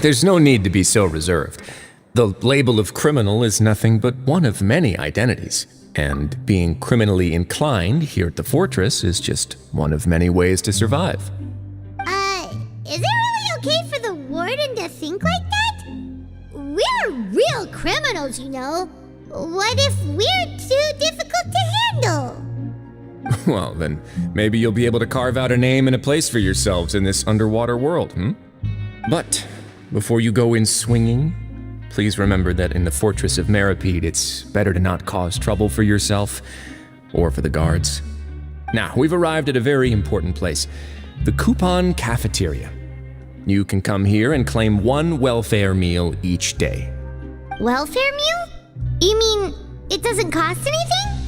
There's no need to be so reserved. The label of criminal is nothing but one of many identities, and being criminally inclined here at the fortress is just one of many ways to survive. Is it really okay for the warden to think like that? We're real criminals, you know. What if we're too difficult to handle? Well, then maybe you'll be able to carve out a name and a place for yourselves in this underwater world, But before you go in swinging, please remember that in the Fortress of Meripede, it's better to not cause trouble for yourself or for the guards. Now, we've arrived at a very important place, the Coupon Cafeteria. You can come here and claim one welfare meal each day. Welfare meal? You mean it doesn't cost anything?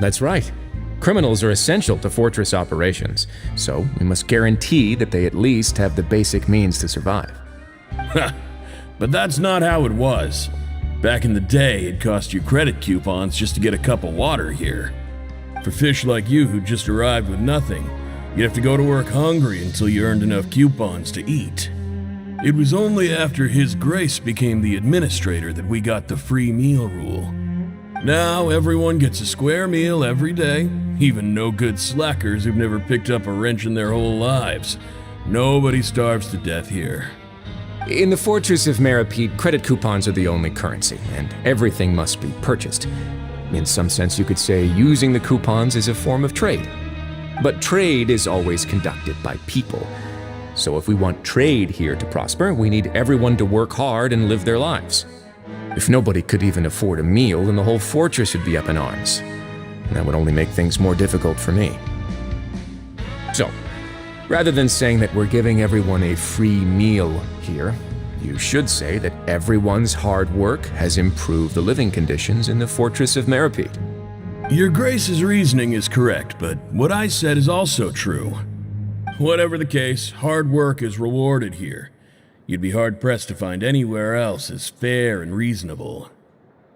That's right. Criminals are essential to fortress operations, so we must guarantee that they at least have the basic means to survive. But that's not how it was. Back in the day, it cost you credit coupons just to get a cup of water here. For fish like you who just arrived with nothing, you'd have to go to work hungry until you earned enough coupons to eat. It was only after His Grace became the administrator that we got the free meal rule. Now everyone gets a square meal every day, even no-good slackers who've never picked up a wrench in their whole lives. Nobody starves to death here. In the Fortress of Meripede, credit coupons are the only currency, and everything must be purchased. In some sense, you could say using the coupons is a form of trade. But trade is always conducted by people. So if we want trade here to prosper, we need everyone to work hard and live their lives. If nobody could even afford a meal, then the whole fortress would be up in arms. And that would only make things more difficult for me. So, rather than saying that we're giving everyone a free meal here, you should say that everyone's hard work has improved the living conditions in the Fortress of Meripede. Your Grace's reasoning is correct, but what I said is also true. Whatever the case, hard work is rewarded here. You'd be hard-pressed to find anywhere else as fair and reasonable.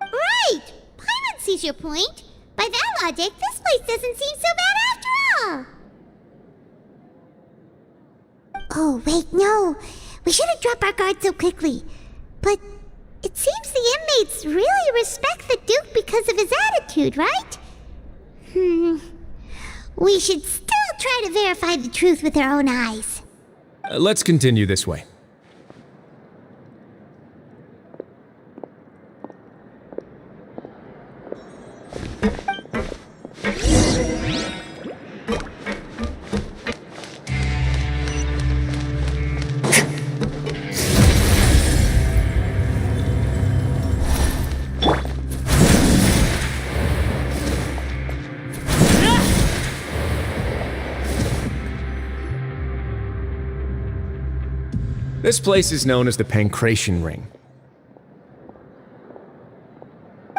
Right! Paimon sees your point. By that logic, this place doesn't seem so bad after all. Oh, wait, no. We shouldn't drop our guard so quickly. But it seems the inmates really respect the Duke because of his attitude, right? We should still try to verify the truth with our own eyes. Let's continue this way. This place is known as the Pancration Ring.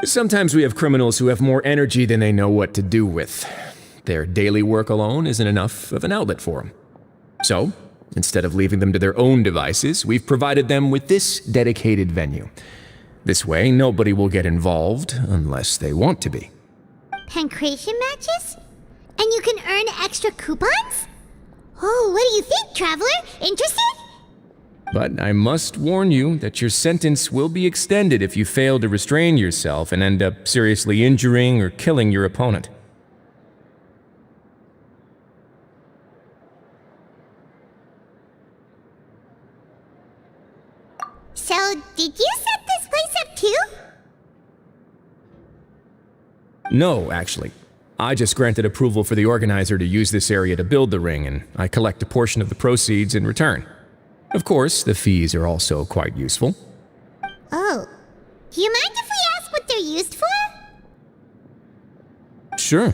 Sometimes we have criminals who have more energy than they know what to do with. Their daily work alone isn't enough of an outlet for them. So, instead of leaving them to their own devices, we've provided them with this dedicated venue. This way, nobody will get involved unless they want to be. Pancration matches? And you can earn extra coupons? Oh, what do you think, traveler? Interested? But I must warn you that your sentence will be extended if you fail to restrain yourself and end up seriously injuring or killing your opponent. So, did you set this place up too? No, actually. I just granted approval for the organizer to use this area to build the ring, and I collect a portion of the proceeds in return. Of course, the fees are also quite useful. Oh. Do you mind if we ask what they're used for? Sure.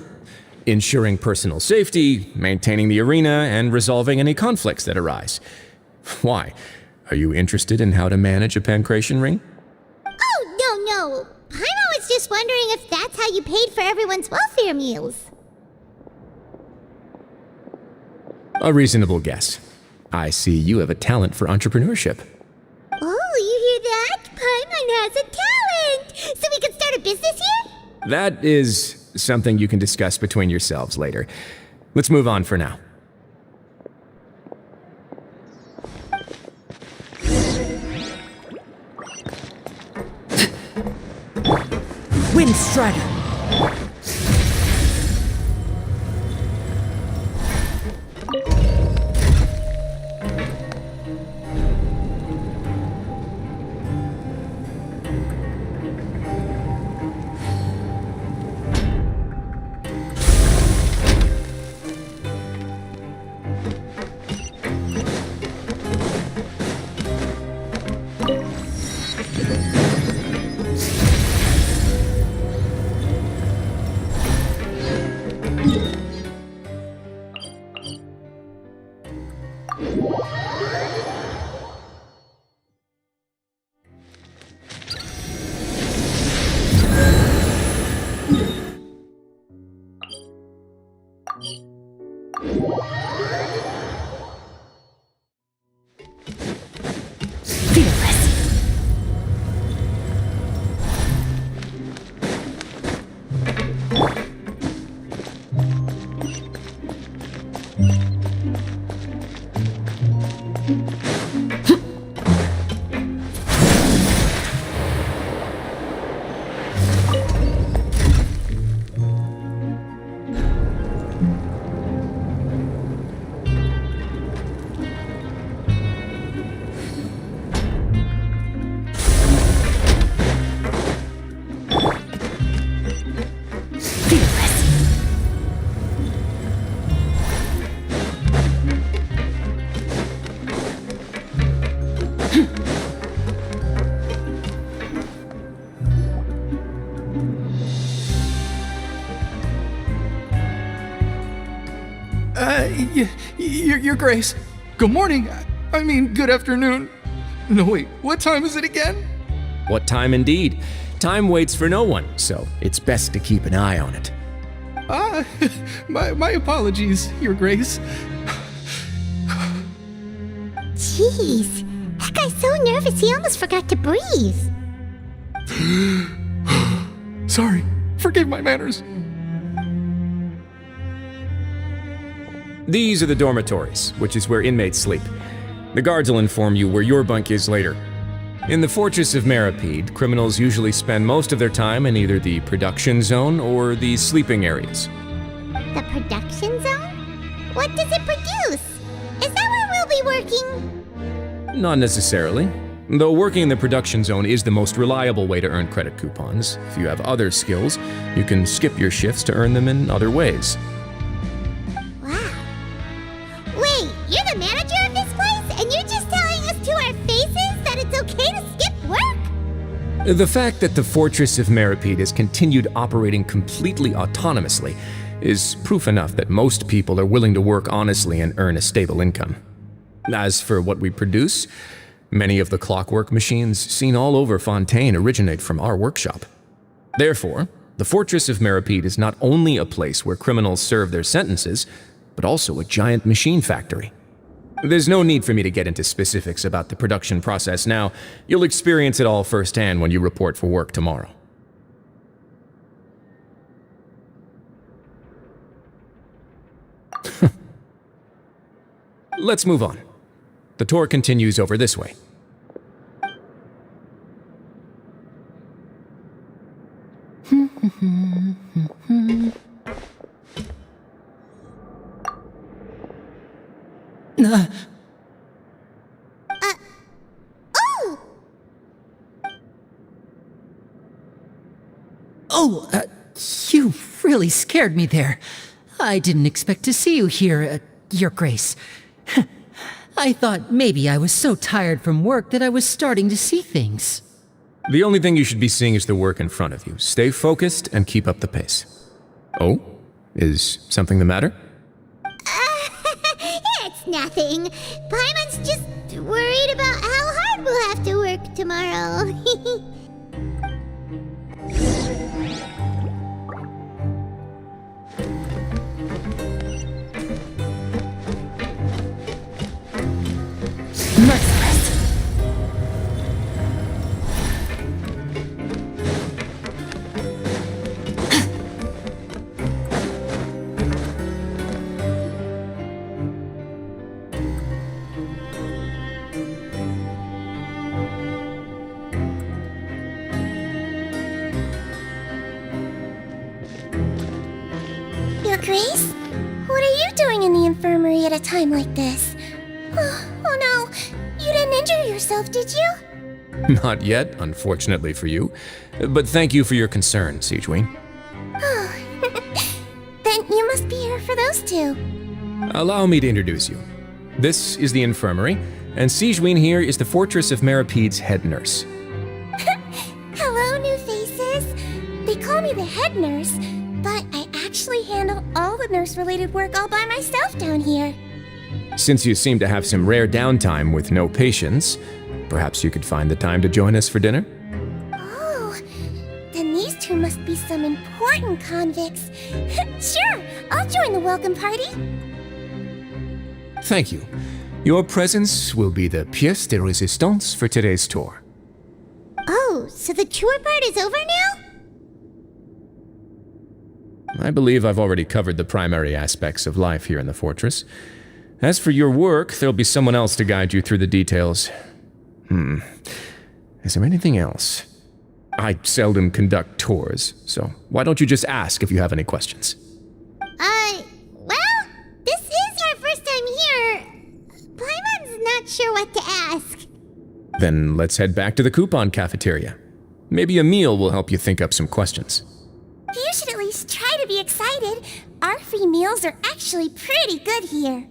Ensuring personal safety, maintaining the arena, and resolving any conflicts that arise. Why? Are you interested in how to manage a pancration ring? Oh, no. Paimon was just wondering if that's how you paid for everyone's welfare meals. A reasonable guess. I see you have a talent for entrepreneurship. Oh, you hear that? Paimon has a talent! So we can start a business here? That is something you can discuss between yourselves later. Let's move on for now. Strider. Your Grace. Good morning. I mean, good afternoon. No, wait, what time is it again? What time indeed? Time waits for no one, so it's best to keep an eye on it. My apologies, Your Grace. Jeez, that guy's so nervous he almost forgot to breathe. Sorry, forgive my manners. These are the dormitories, which is where inmates sleep. The guards will inform you where your bunk is later. In the Fortress of Meripede, criminals usually spend most of their time in either the production zone or the sleeping areas. The production zone? What does it produce? Is that where we'll be working? Not necessarily. Though working in the production zone is the most reliable way to earn credit coupons, if you have other skills, you can skip your shifts to earn them in other ways. Wow. Wait, you're the manager of this place, and you're just telling us to our faces that it's okay to skip work? The fact that the Fortress of Meripede has continued operating completely autonomously is proof enough that most people are willing to work honestly and earn a stable income. As for what we produce, many of the clockwork machines seen all over Fontaine originate from our workshop. Therefore, the Fortress of Meripede is not only a place where criminals serve their sentences, but also a giant machine factory. There's no need for me to get into specifics about the production process now. You'll experience it all firsthand when you report for work tomorrow. Let's move on. The tour continues over this way. You really scared me there. I didn't expect to see you here, Your Grace. I thought maybe I was so tired from work that I was starting to see things. The only thing you should be seeing is the work in front of you. Stay focused and keep up the pace. Oh? Is something the matter? It's nothing. Paimon's just worried about how hard we'll have to work tomorrow. Grace? What are you doing in the infirmary at a time like this? Oh no, you didn't injure yourself, did you? Not yet, unfortunately for you. But thank you for your concern, Sigewinne. Oh, then you must be here for those two. Allow me to introduce you. This is the infirmary, and Sigewinne here is the Fortress of Merapede's head nurse. Hello, new faces. They call me the head nurse, but I actually handle all the nurse-related work all by myself down here. Since you seem to have some rare downtime with no patients, perhaps you could find the time to join us for dinner? Oh, then these two must be some important convicts. Sure, I'll join the welcome party. Thank you. Your presence will be the pièce de résistance for today's tour. Oh, so the tour part is over now? I believe I've already covered the primary aspects of life here in the fortress. As for your work, there'll be someone else to guide you through the details. Is there anything else? I seldom conduct tours, so why don't you just ask if you have any questions? Well, this is our first time here. Paimon's not sure what to ask. Then let's head back to the coupon cafeteria. Maybe a meal will help you think up some questions. You should at least try to be excited. Our free meals are actually pretty good here.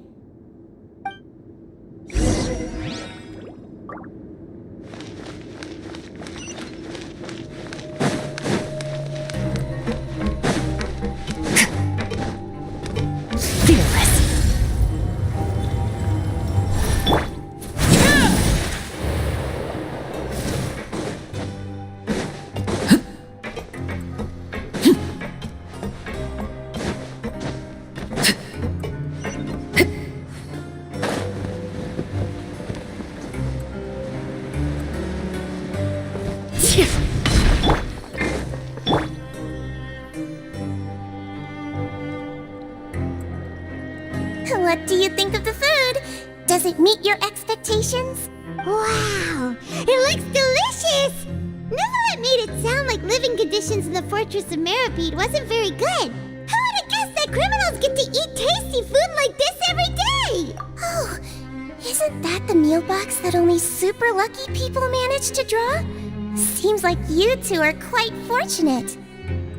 What do you think of the food? Does it meet your expectations? Wow, it looks delicious! Neverlet made it sound like living conditions in the Fortress of Merapede wasn't very good. Who would have guessed that criminals get to eat tasty food like this every day? Oh, isn't that the meal box that only super lucky people manage to draw? Seems like you two are quite fortunate.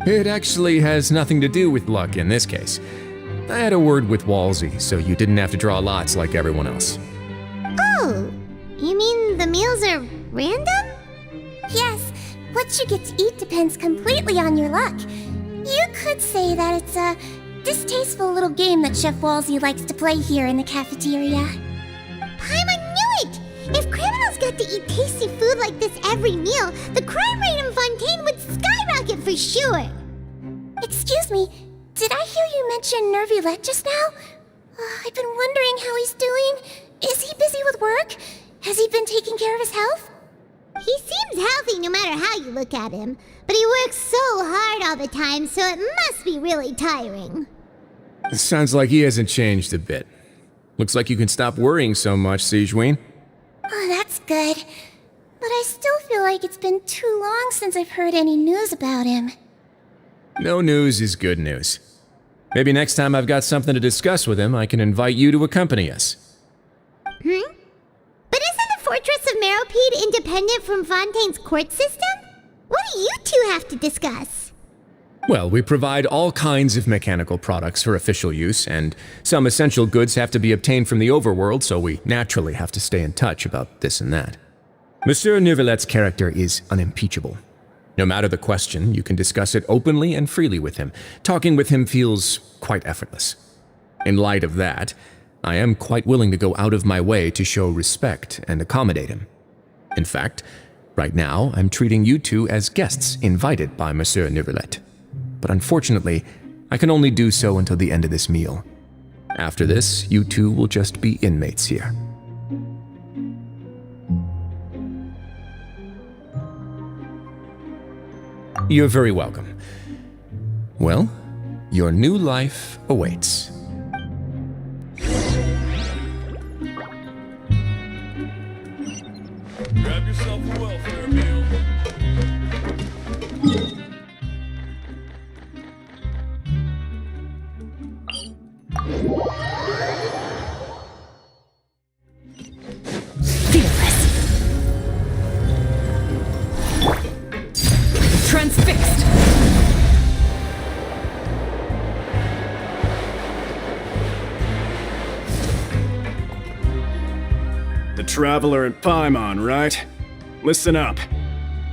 It actually has nothing to do with luck in this case. I had a word with Walsey, so you didn't have to draw lots like everyone else. Oh, you mean the meals are random? Yes, what you get to eat depends completely on your luck. You could say that it's a distasteful little game that Chef Walsey likes to play here in the cafeteria. Paimon knew it! If criminals got to eat tasty food like this every meal, the crime rate in Fontaine would skyrocket for sure. Excuse me, did I hear you mention Nervylette just now? I've been wondering how he's doing. Is he busy with work? Has he been taking care of his health? He seems healthy no matter how you look at him, but he works so hard all the time, so it must be really tiring. Sounds like he hasn't changed a bit. Looks like you can stop worrying so much, Sigewinne. Oh, that's good. But I still feel like it's been too long since I've heard any news about him. No news is good news. Maybe next time I've got something to discuss with him, I can invite you to accompany us. But isn't the Fortress of Merapede independent from Fontaine's court system? What do you two have to discuss? Well, we provide all kinds of mechanical products for official use, and some essential goods have to be obtained from the overworld, so we naturally have to stay in touch about this and that. Monsieur Nervylette's character is unimpeachable. No matter the question, you can discuss it openly and freely with him. Talking with him feels quite effortless. In light of that, I am quite willing to go out of my way to show respect and accommodate him. In fact, right now I'm treating you two as guests invited by Monsieur Nervylette. But unfortunately, I can only do so until the end of this meal. After this, you two will just be inmates here. You're very welcome. Well, your new life awaits. Grab yourself a welfare meal. Traveler and Paimon, right? Listen up.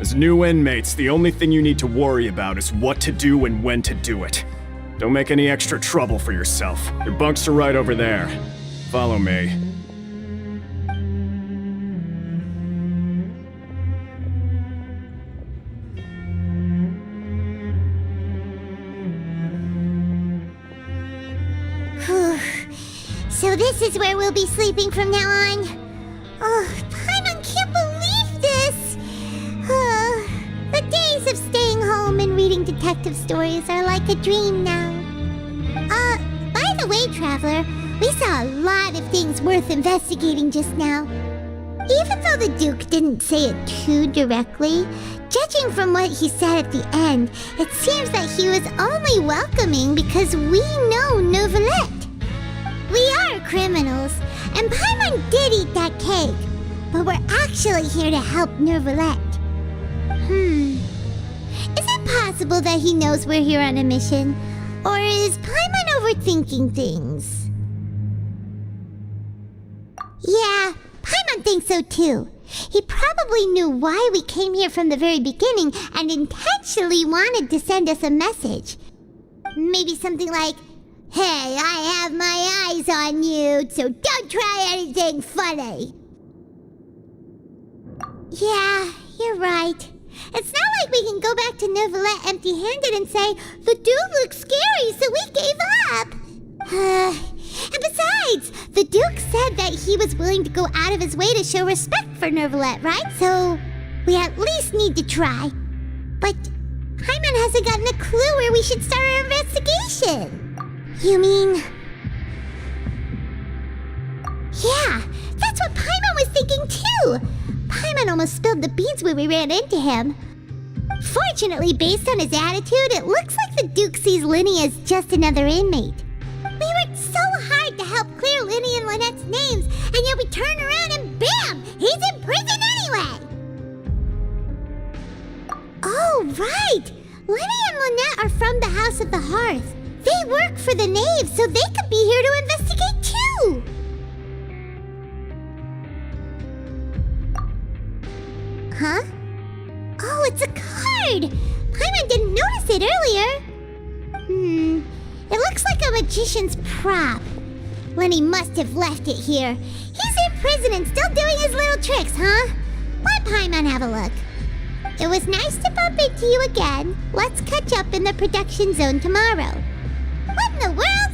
As new inmates, the only thing you need to worry about is what to do and when to do it. Don't make any extra trouble for yourself. Your bunks are right over there. Follow me. So this is where we'll be sleeping from now on. Oh, Paimon can't believe this! The days of staying home and reading detective stories are like a dream now. By the way, Traveler, we saw a lot of things worth investigating just now. Even though the Duke didn't say it too directly, judging from what he said at the end, it seems that he was only welcoming because we know Neuvillette. We are criminals, and Paimon did eat that cake, but we're actually here to help Neuvillette. Is it possible that he knows we're here on a mission? Or is Paimon overthinking things? Yeah, Paimon thinks so too. He probably knew why we came here from the very beginning and intentionally wanted to send us a message. Maybe something like, "Hey, I have my eyes on you, so don't try anything funny." Yeah, you're right. It's not like we can go back to Neuvillette empty-handed and say, "The Duke looks scary, so we gave up." And besides, the Duke said that he was willing to go out of his way to show respect for Neuvillette, right? So we at least need to try. But Paimon hasn't gotten a clue where we should start our investigation. You mean... Yeah, that's what Paimon was thinking too! Paimon almost spilled the beans when we ran into him. Fortunately, based on his attitude, it looks like the Duke sees Linny as just another inmate. We worked so hard to help clear Linny and Lynette's names, and yet we turn around and bam! He's in prison anyway! Oh, right! Linny and Lynette are from the House of the Hearth. They work for the Knave, so they could be here to investigate too! Huh? Oh, it's a card! Paimon didn't notice it earlier. It looks like a magician's prop. Lenny must have left it here. He's in prison and still doing his little tricks, huh? Let Paimon have a look. It was nice to bump into you again. Let's catch up in the production zone tomorrow. What in the world?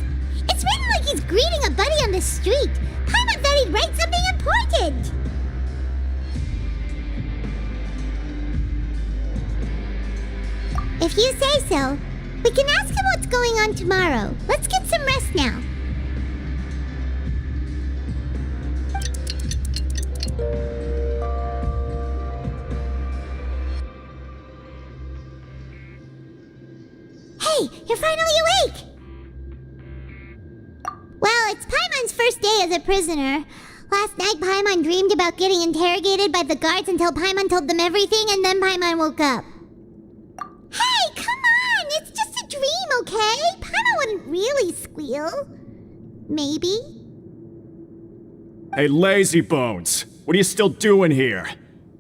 It's written like he's greeting a buddy on the street. Paimon thought he'd write something important. If you say so, we can ask him what's going on tomorrow. Let's get some rest now. Hey, you're finally awake! Well, it's Paimon's first day as a prisoner. Last night, Paimon dreamed about getting interrogated by the guards until Paimon told them everything, and then Paimon woke up. Hey, come on! It's just a dream, okay? Paimon wouldn't really squeal. Maybe? Hey, lazy bones! What are you still doing here?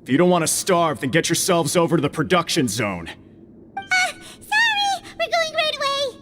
If you don't want to starve, then get yourselves over to the production zone. Sorry! We're going right away!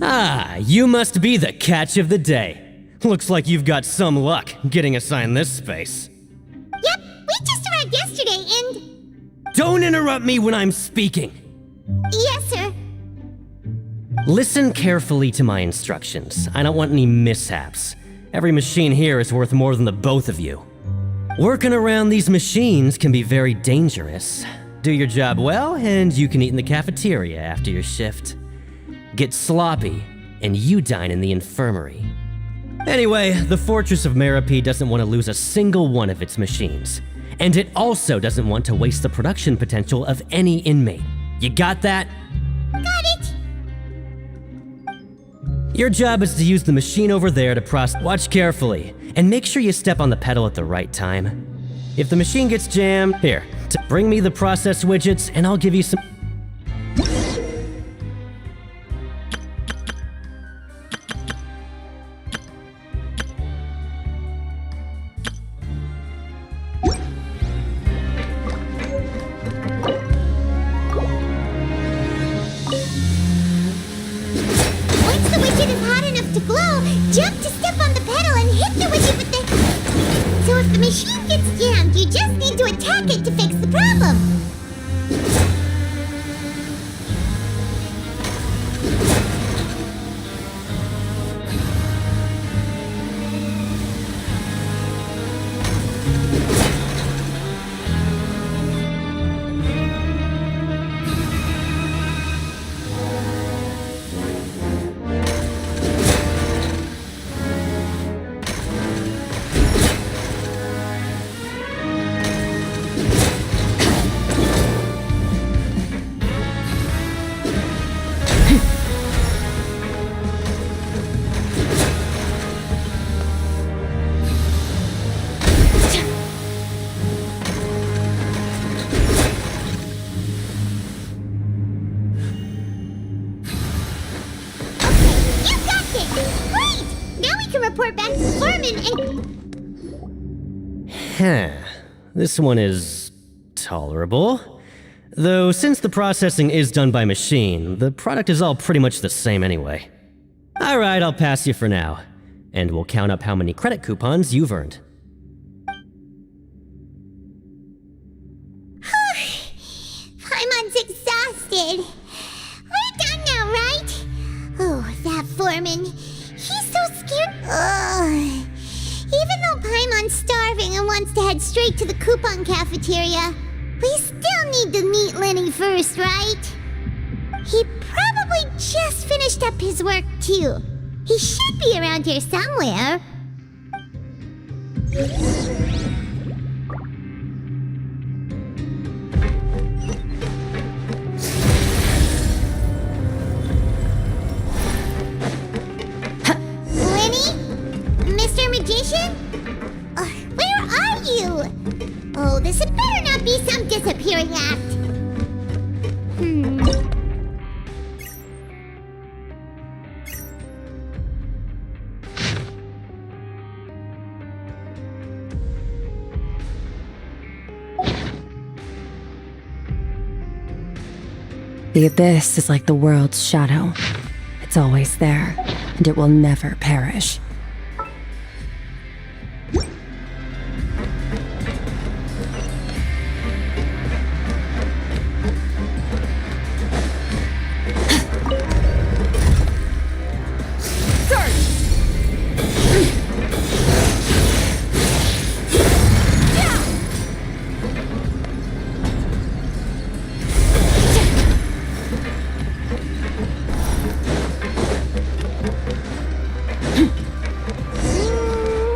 Ah, you must be the catch of the day. Looks like you've got some luck getting assigned this space. Yep, we just arrived yesterday and... Don't interrupt me when I'm speaking. Yes, sir. Listen carefully to my instructions. I don't want any mishaps. Every machine here is worth more than the both of you. Working around these machines can be very dangerous. Do your job well, and you can eat in the cafeteria after your shift. Get sloppy, and you dine in the infirmary. Anyway, the Fortress of Meropide doesn't want to lose a single one of its machines. And it also doesn't want to waste the production potential of any inmate. You got that? Got it. Your job is to use the machine over there to process. Watch carefully, and make sure you step on the pedal at the right time. If the machine gets jammed, here, bring me the process widgets, and I'll give you some... Once the widget is hot enough to glow, jump to step on the pedal and hit the widget with the... So if the machine gets jammed, you just need to attack it to fix the problem. You got this! Great! Now we can report back to the foreman and... This one is... tolerable. Though, since the processing is done by machine, the product is all pretty much the same anyway. Alright, I'll pass you for now. And we'll count up how many credit coupons you've earned. Paimon's exhausted. We're done now, right? Oh, that foreman. He's so scared. Ugh. Even though Paimon's starving and wants to head straight to the coupon cafeteria, we still need to meet Lenny first, right? He probably just finished up his work, too. He should be around here somewhere. Mr. Magician? Where are you? Oh, this had better not be some disappearing act. The abyss is like the world's shadow. It's always there, and it will never perish.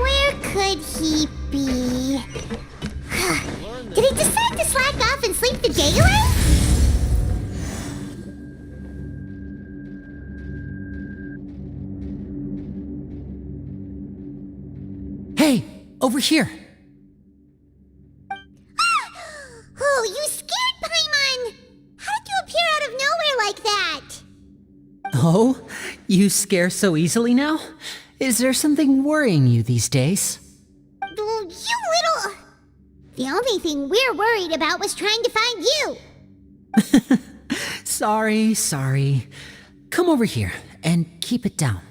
Where could he be? Did he decide to slack off and sleep the day away? Hey, over here. Oh, you scared Paimon! How did you appear out of nowhere like that? Oh, you scare so easily now? Is there something worrying you these days? You little... The only thing we're worried about was trying to find you. Sorry. Come over here and keep it down.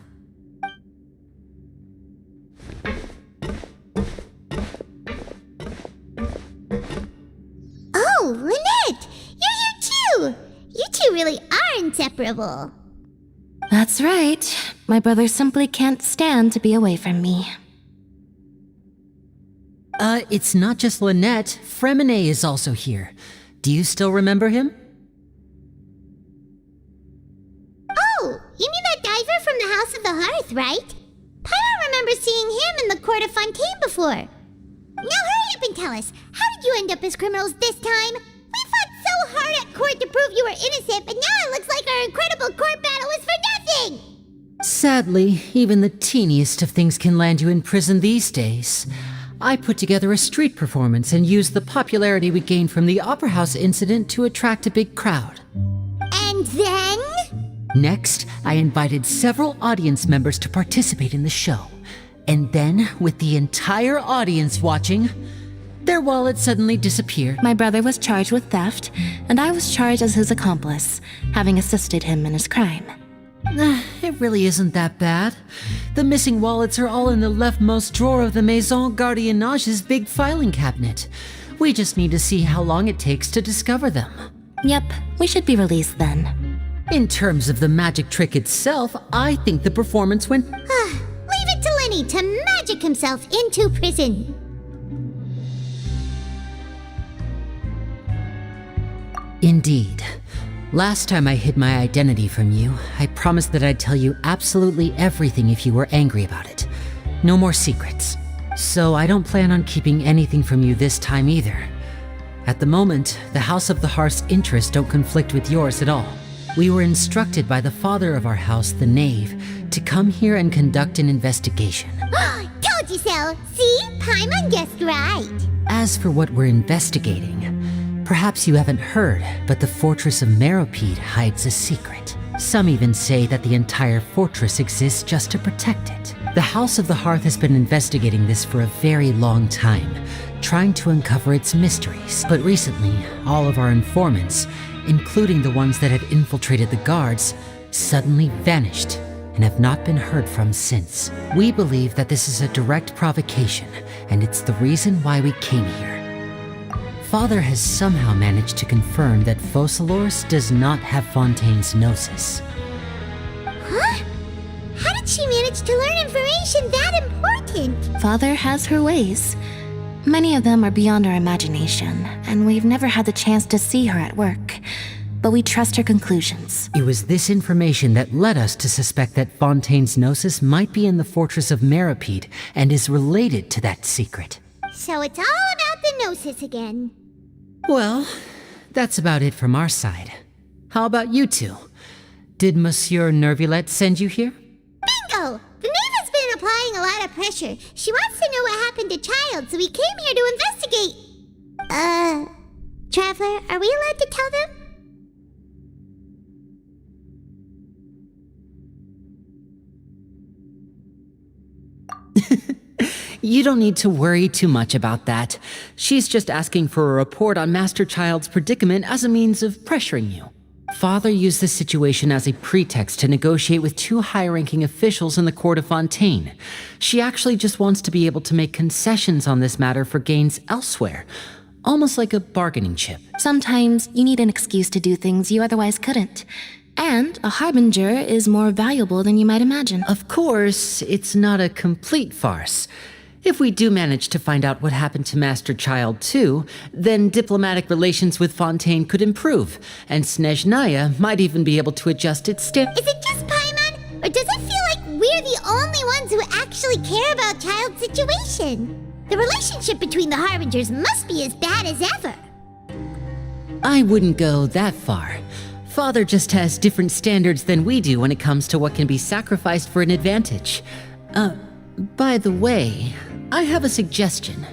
Oh, Lynette! You're here too! You two really are inseparable. That's right. My brother simply can't stand to be away from me. It's not just Lynette. Fremine is also here. Do you still remember him? Oh, you mean that diver from the House of the Hearth, right? Paimon remembers seeing him in the Court of Fontaine before. Now hurry up and tell us, how did you end up as criminals this time? We fought so hard at court to prove you were innocent, but now it looks like our incredible court battle was for nothing! Sadly, even the teeniest of things can land you in prison these days. I put together a street performance and used the popularity we gained from the Opera House incident to attract a big crowd. And then? Next, I invited several audience members to participate in the show. And then, with the entire audience watching, their wallet suddenly disappeared. My brother was charged with theft, and I was charged as his accomplice, having assisted him in his crime. It really isn't that bad. The missing wallets are all in the leftmost drawer of the Maison Gardiennage's big filing cabinet. We just need to see how long it takes to discover them. Yep, we should be released then. In terms of the magic trick itself, I think the performance went... Leave it to Lenny to magic himself into prison. Indeed. Last time I hid my identity from you, I promised that I'd tell you absolutely everything if you were angry about it. No more secrets. So I don't plan on keeping anything from you this time either. At the moment, the House of the Hearth's interests don't conflict with yours at all. We were instructed by the father of our house, the Knave, to come here and conduct an investigation. Told you so! See? Paimon guessed right. As for what we're investigating, perhaps you haven't heard, but the fortress of Meropide hides a secret. Some even say that the entire fortress exists just to protect it. The House of the Hearth has been investigating this for a very long time, trying to uncover its mysteries. But recently, all of our informants, including the ones that had infiltrated the guards, suddenly vanished and have not been heard from since. We believe that this is a direct provocation, and it's the reason why we came here. Father has somehow managed to confirm that Focalors does not have Fontaine's gnosis. Huh? How did she manage to learn information that important? Father has her ways. Many of them are beyond our imagination, and we've never had the chance to see her at work. But we trust her conclusions. It was this information that led us to suspect that Fontaine's gnosis might be in the fortress of Meropide and is related to that secret. So it's all about the gnosis again. Well, that's about it from our side. How about you two? Did Monsieur Nervulette send you here? Bingo! The Knave has been applying a lot of pressure. She wants to know what happened to Child, so we came here to investigate. Traveler, are we allowed to tell them? You don't need to worry too much about that. She's just asking for a report on Master Child's predicament as a means of pressuring you. Father used this situation as a pretext to negotiate with two high-ranking officials in the court of Fontaine. She actually just wants to be able to make concessions on this matter for gains elsewhere, almost like a bargaining chip. Sometimes you need an excuse to do things you otherwise couldn't. And a harbinger is more valuable than you might imagine. Of course, it's not a complete farce. If we do manage to find out what happened to Master Child too, then diplomatic relations with Fontaine could improve, and Snezhnaya might even be able to adjust its step. Is it just Paimon? Or does it feel like we're the only ones who actually care about Child's situation? The relationship between the Harbingers must be as bad as ever. I wouldn't go that far. Father just has different standards than we do when it comes to what can be sacrificed for an advantage. By the way, I have a suggestion.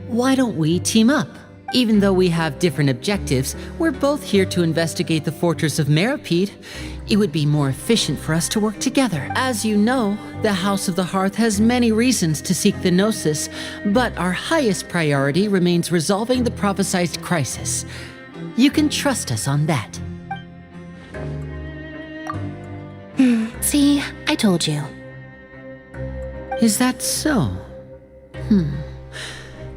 Why don't we team up? Even though we have different objectives, we're both here to investigate the fortress of Meropide. It would be more efficient for us to work together. As you know, the House of the Hearth has many reasons to seek the Gnosis, but our highest priority remains resolving the prophesized crisis. You can trust us on that. See, I told you. Is that so?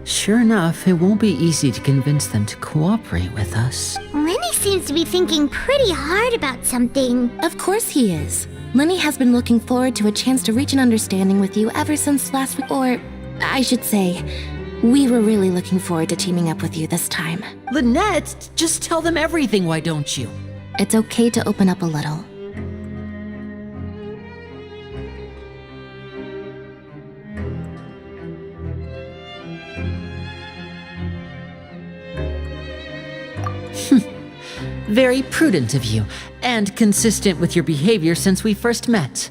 Sure enough, it won't be easy to convince them to cooperate with us. Lenny seems to be thinking pretty hard about something. Of course he is. Lenny has been looking forward to a chance to reach an understanding with you ever since last week, or I should say, we were really looking forward to teaming up with you this time. Lynette, just tell them everything, why don't you? It's okay to open up a little. Very prudent of you, and consistent with your behavior since we first met.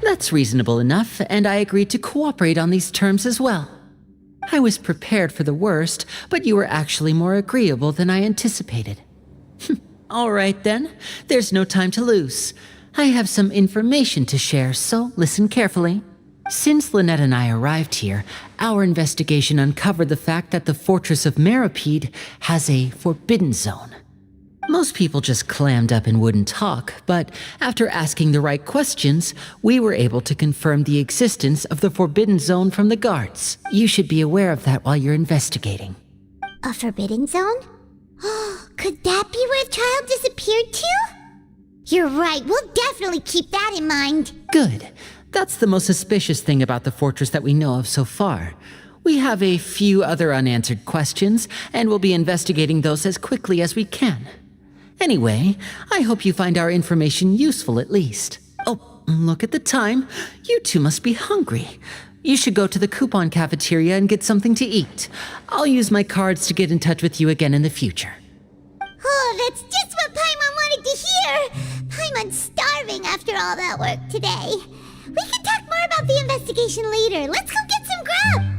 That's reasonable enough, and I agreed to cooperate on these terms as well. I was prepared for the worst, but you were actually more agreeable than I anticipated. All right then, there's no time to lose. I have some information to share, so listen carefully. Since Lynette and I arrived here, our investigation uncovered the fact that the Fortress of Meripede has a forbidden zone. Most people just clammed up and wouldn't talk, but after asking the right questions, we were able to confirm the existence of the Forbidden Zone from the guards. You should be aware of that while you're investigating. A forbidden zone? Could that be where the child disappeared to? You're right, we'll definitely keep that in mind. Good. That's the most suspicious thing about the fortress that we know of so far. We have a few other unanswered questions, and we'll be investigating those as quickly as we can. Anyway, I hope you find our information useful at least. Oh, look at the time. You two must be hungry. You should go to the coupon cafeteria and get something to eat. I'll use my cards to get in touch with you again in the future. Oh, that's just what Paimon wanted to hear! Paimon's starving after all that work today. We can talk more about the investigation later. Let's go get some grub!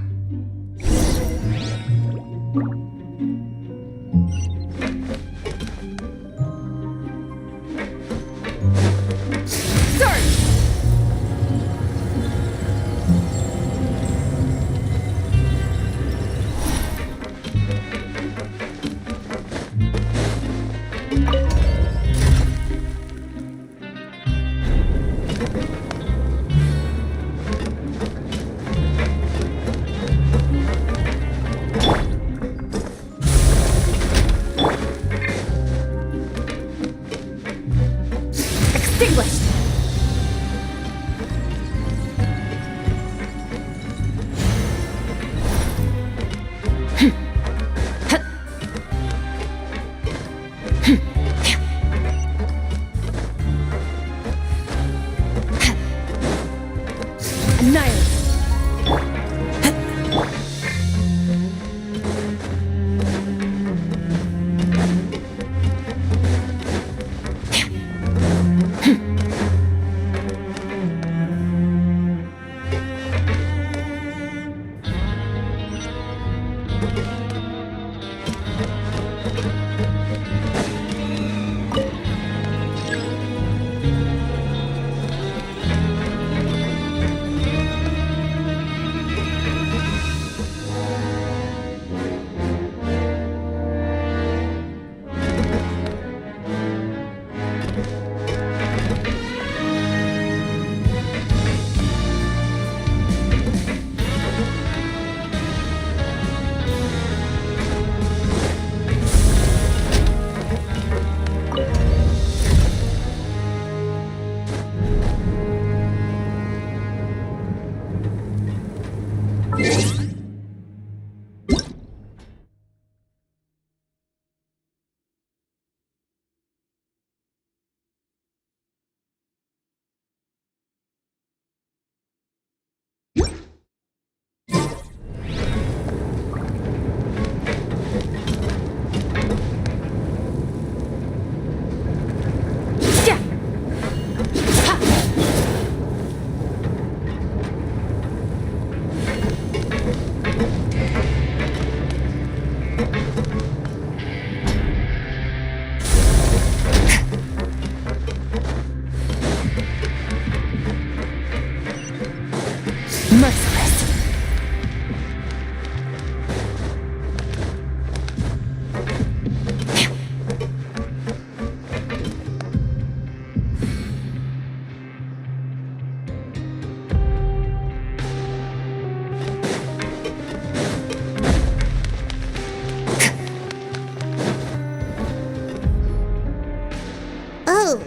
Whoa!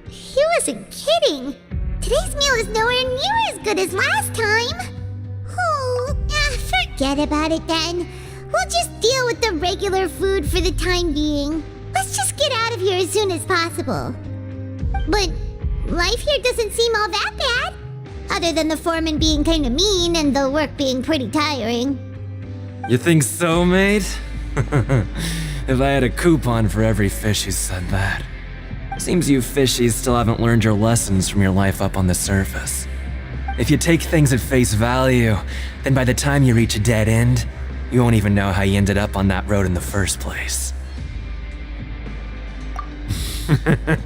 He wasn't kidding. Today's meal is nowhere near as good as last time. Oh, forget about it then. We'll just deal with the regular food for the time being. Let's just get out of here as soon as possible. But life here doesn't seem all that bad. Other than the foreman being kinda mean and the work being pretty tiring. You think so, mate? If I had a coupon for every fish who said that. Seems you fishies still haven't learned your lessons from your life up on the surface. If you take things at face value, then by the time you reach a dead end, you won't even know how you ended up on that road in the first place. I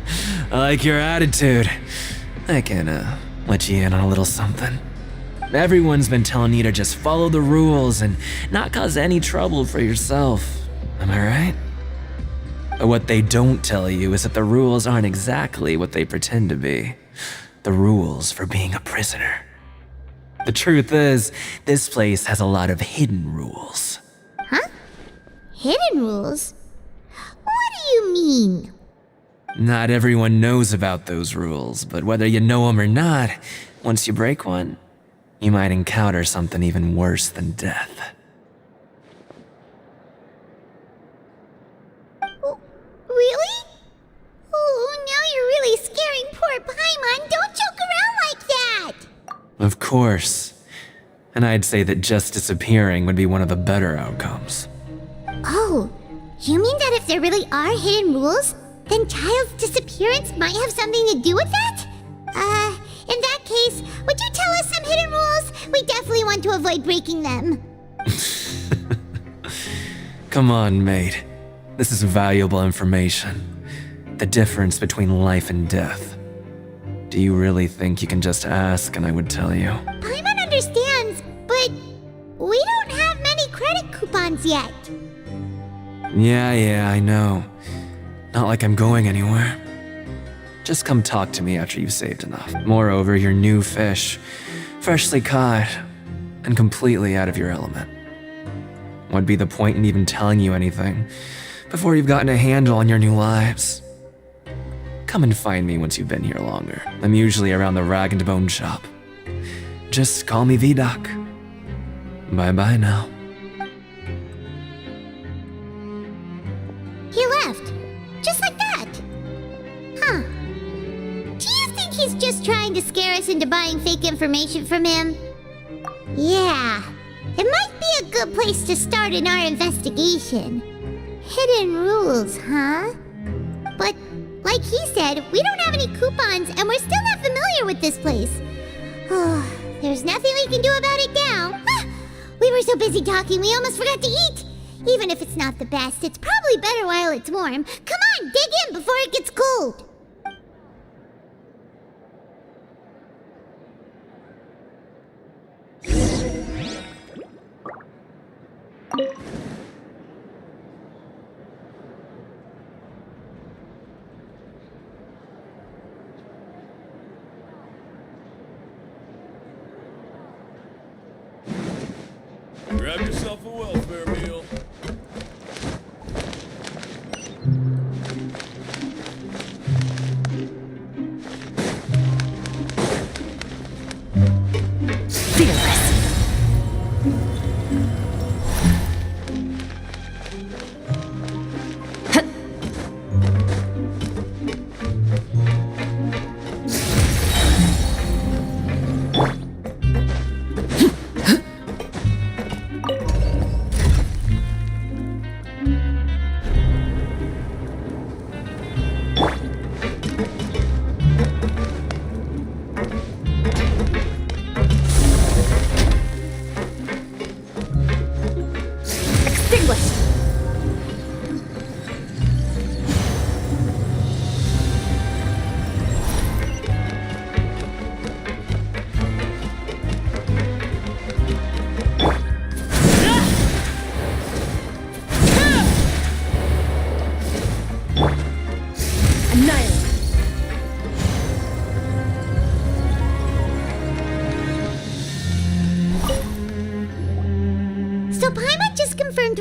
like your attitude. I can, let you in on a little something. Everyone's been telling you to just follow the rules and not cause any trouble for yourself. Am I right? But what they don't tell you is that the rules aren't exactly what they pretend to be. The rules for being a prisoner. The truth is, this place has a lot of hidden rules. Huh? Hidden rules? What do you mean? Not everyone knows about those rules, but whether you know them or not, once you break one, you might encounter something even worse than death. Really? Oh, now you're really scaring poor Paimon. Don't joke around like that! Of course. And I'd say that just disappearing would be one of the better outcomes. Oh, you mean that if there really are hidden rules, then Child's disappearance might have something to do with that? In that case, would you tell us some hidden rules? We definitely want to avoid breaking them. Come on, mate. This is valuable information. The difference between life and death. Do you really think you can just ask and I would tell you? Paimon understands, but we don't have many credit coupons yet. Yeah, I know. Not like I'm going anywhere. Just come talk to me after you've saved enough. Moreover, you're new fish, freshly caught, and completely out of your element. What'd be the point in even telling you anything before you've gotten a handle on your new lives? Come and find me once you've been here longer. I'm usually around the Rag and Bone shop. Just call me V-Doc. Bye-bye now. He left. Just like that. Huh. Do you think he's just trying to scare us into buying fake information from him? Yeah. It might be a good place to start in our investigation. Hidden rules, huh? But, like he said, we don't have any coupons and we're still not familiar with this place. There's nothing we can do about it now. We were so busy talking we almost forgot to eat. Even if it's not the best, it's probably better while it's warm. Come on, dig in before it gets cold. Grab yourself a welfare meal. Fearless.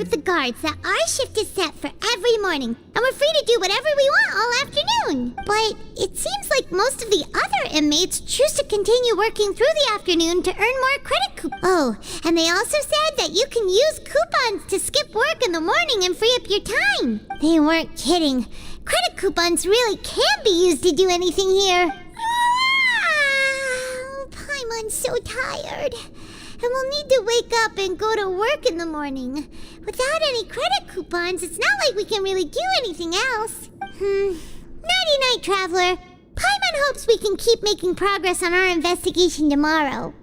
with the guards that our shift is set for every morning, and we're free to do whatever we want all afternoon. But it seems like most of the other inmates choose to continue working through the afternoon to earn more credit coupons. Oh, and they also said that you can use coupons to skip work in the morning and free up your time. They weren't kidding. Credit coupons really can be used to do anything here. Paimon's so tired. And we'll need to wake up and go to work in the morning. Without any credit coupons, it's not like we can really do anything else. Nighty-night, Traveler. Paimon hopes we can keep making progress on our investigation tomorrow.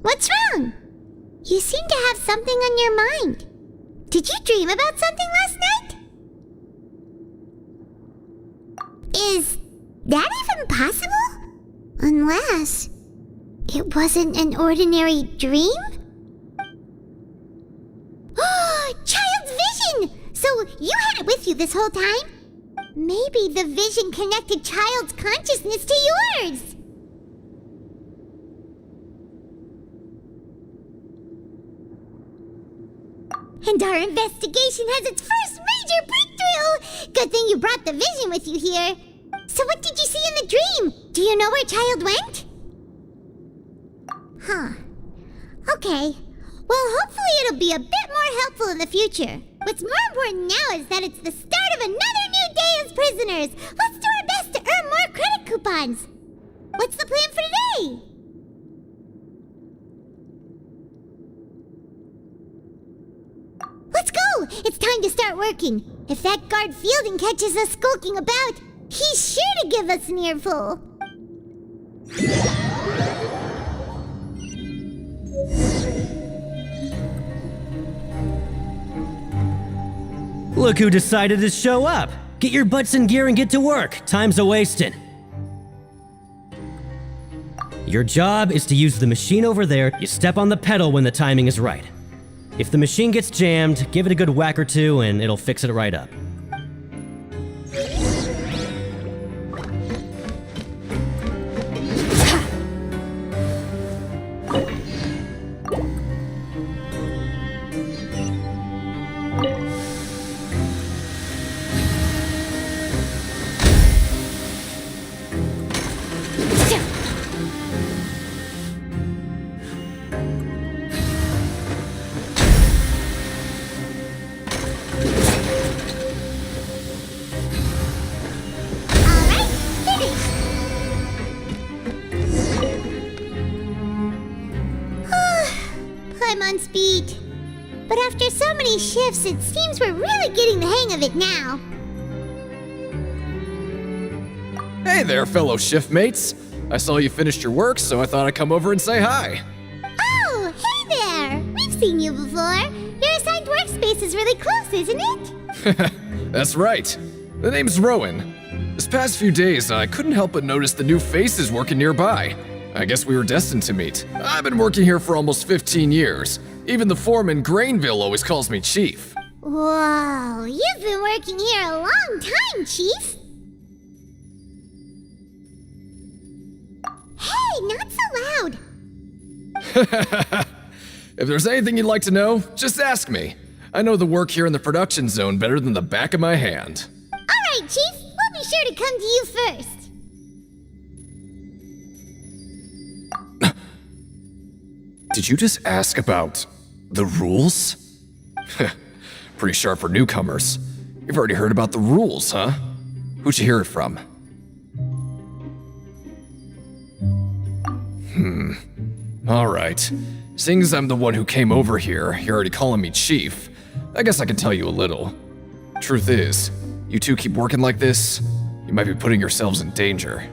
What's wrong? You seem to have something on your mind. Did you dream about something last night? Is that even possible? Unless it wasn't an ordinary dream? Oh, Child's vision! So you had it with you this whole time? Maybe the vision connected Child's consciousness to yours. And our investigation has its first major breakthrough! Good thing you brought the vision with you here. So what did you see in the dream? Do you know where Child went? Huh. Okay. Well, hopefully it'll be a bit more helpful in the future. What's more important now is that it's the start of another new day as prisoners. Let's do our best to earn more credit coupons. What's the plan for today? Let's go! It's time to start working. If that guard Fielding catches us skulking about, he's sure to give us an earful. Look who decided to show up! Get your butts in gear and get to work. Time's a-wasting. Your job is to use the machine over there. You step on the pedal when the timing is right. If the machine gets jammed, give it a good whack or two and it'll fix it right up. I'm on speed. But after so many shifts, it seems we're really getting the hang of it now. Hey there, fellow shiftmates. I saw you finished your work, so I thought I'd come over and say hi. Oh, hey there! We've seen you before. Your assigned workspace is really close, isn't it? That's right. The name's Rowan. This past few days, I couldn't help but notice the new faces working nearby. I guess we were destined to meet. I've been working here for almost 15 years. Even the foreman, Grainville, always calls me Chief. Whoa, you've been working here a long time, Chief. not so loud. If there's anything you'd like to know, just ask me. I know the work here in the production zone better than the back of my hand. Alright, Chief. We'll be sure to come to you first. Did you just ask about the rules? Pretty sharp for newcomers. You've already heard about the rules, huh? Who'd you hear it from? Alright. Seeing as I'm the one who came over here, you're already calling me Chief. I guess I can tell you a little. Truth is, you two keep working like this, you might be putting yourselves in danger.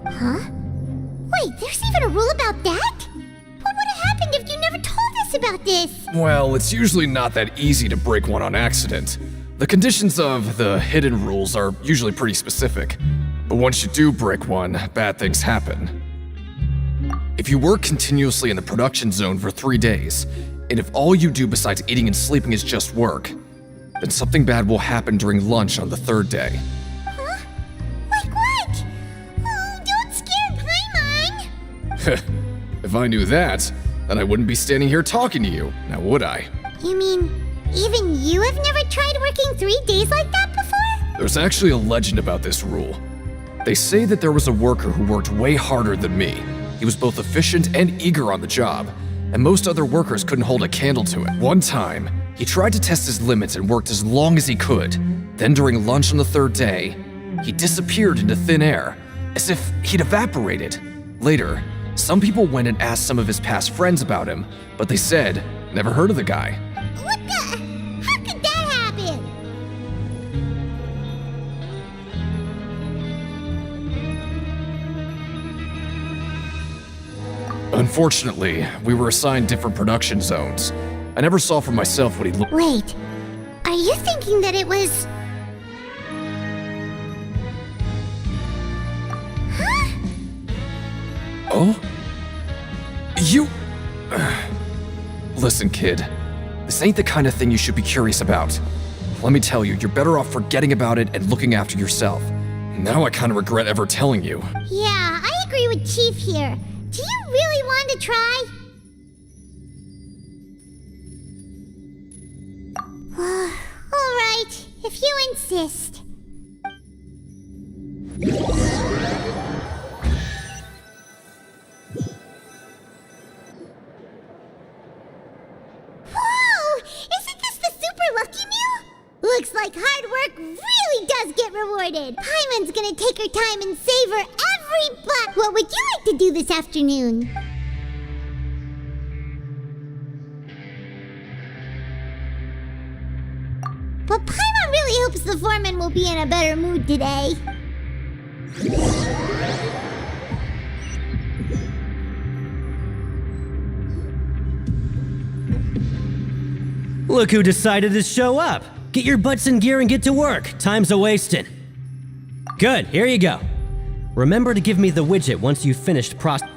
Huh? Wait, there's even a rule about that? What would have happened if you never told us about this? Well, it's usually not that easy to break one on accident. The conditions of the hidden rules are usually pretty specific. But once you do break one, bad things happen. If you work continuously in the production zone for 3 days, and if all you do besides eating and sleeping is just work, then something bad will happen during lunch on the 3rd day. Huh? Like what? Oh, don't scare Paimon! If I knew that, then I wouldn't be standing here talking to you, now would I? You mean, even you have never tried working 3 days like that before? There's actually a legend about this rule. They say that there was a worker who worked way harder than me. He was both efficient and eager on the job, and most other workers couldn't hold a candle to it. One time, he tried to test his limits and worked as long as he could. Then during lunch on the 3rd day, he disappeared into thin air, as if he'd evaporated. Later, some people went and asked some of his past friends about him, but they said, never heard of the guy. What the? How could that happen? Unfortunately, we were assigned different production zones. I never saw for myself what he looked. Wait, are you thinking that it was... Huh? Oh? You... Listen, kid. This ain't the kind of thing you should be curious about. Let me tell you, you're better off forgetting about it and looking after yourself. Now I kind of regret ever telling you. Yeah, I agree with Chief here. Do you really want to try? Alright, if you insist. Whoa! Isn't this the Super Lucky Meal? Looks like hard work really does get rewarded. Paimon's gonna take her time and savor every bite. What would you like to do this afternoon? But Paimon really hopes the foreman will be in a better mood today. Look who decided to show up. Get your butts in gear and get to work. Time's a-wasting. Good, here you go. Remember to give me the widget once you've finished processing.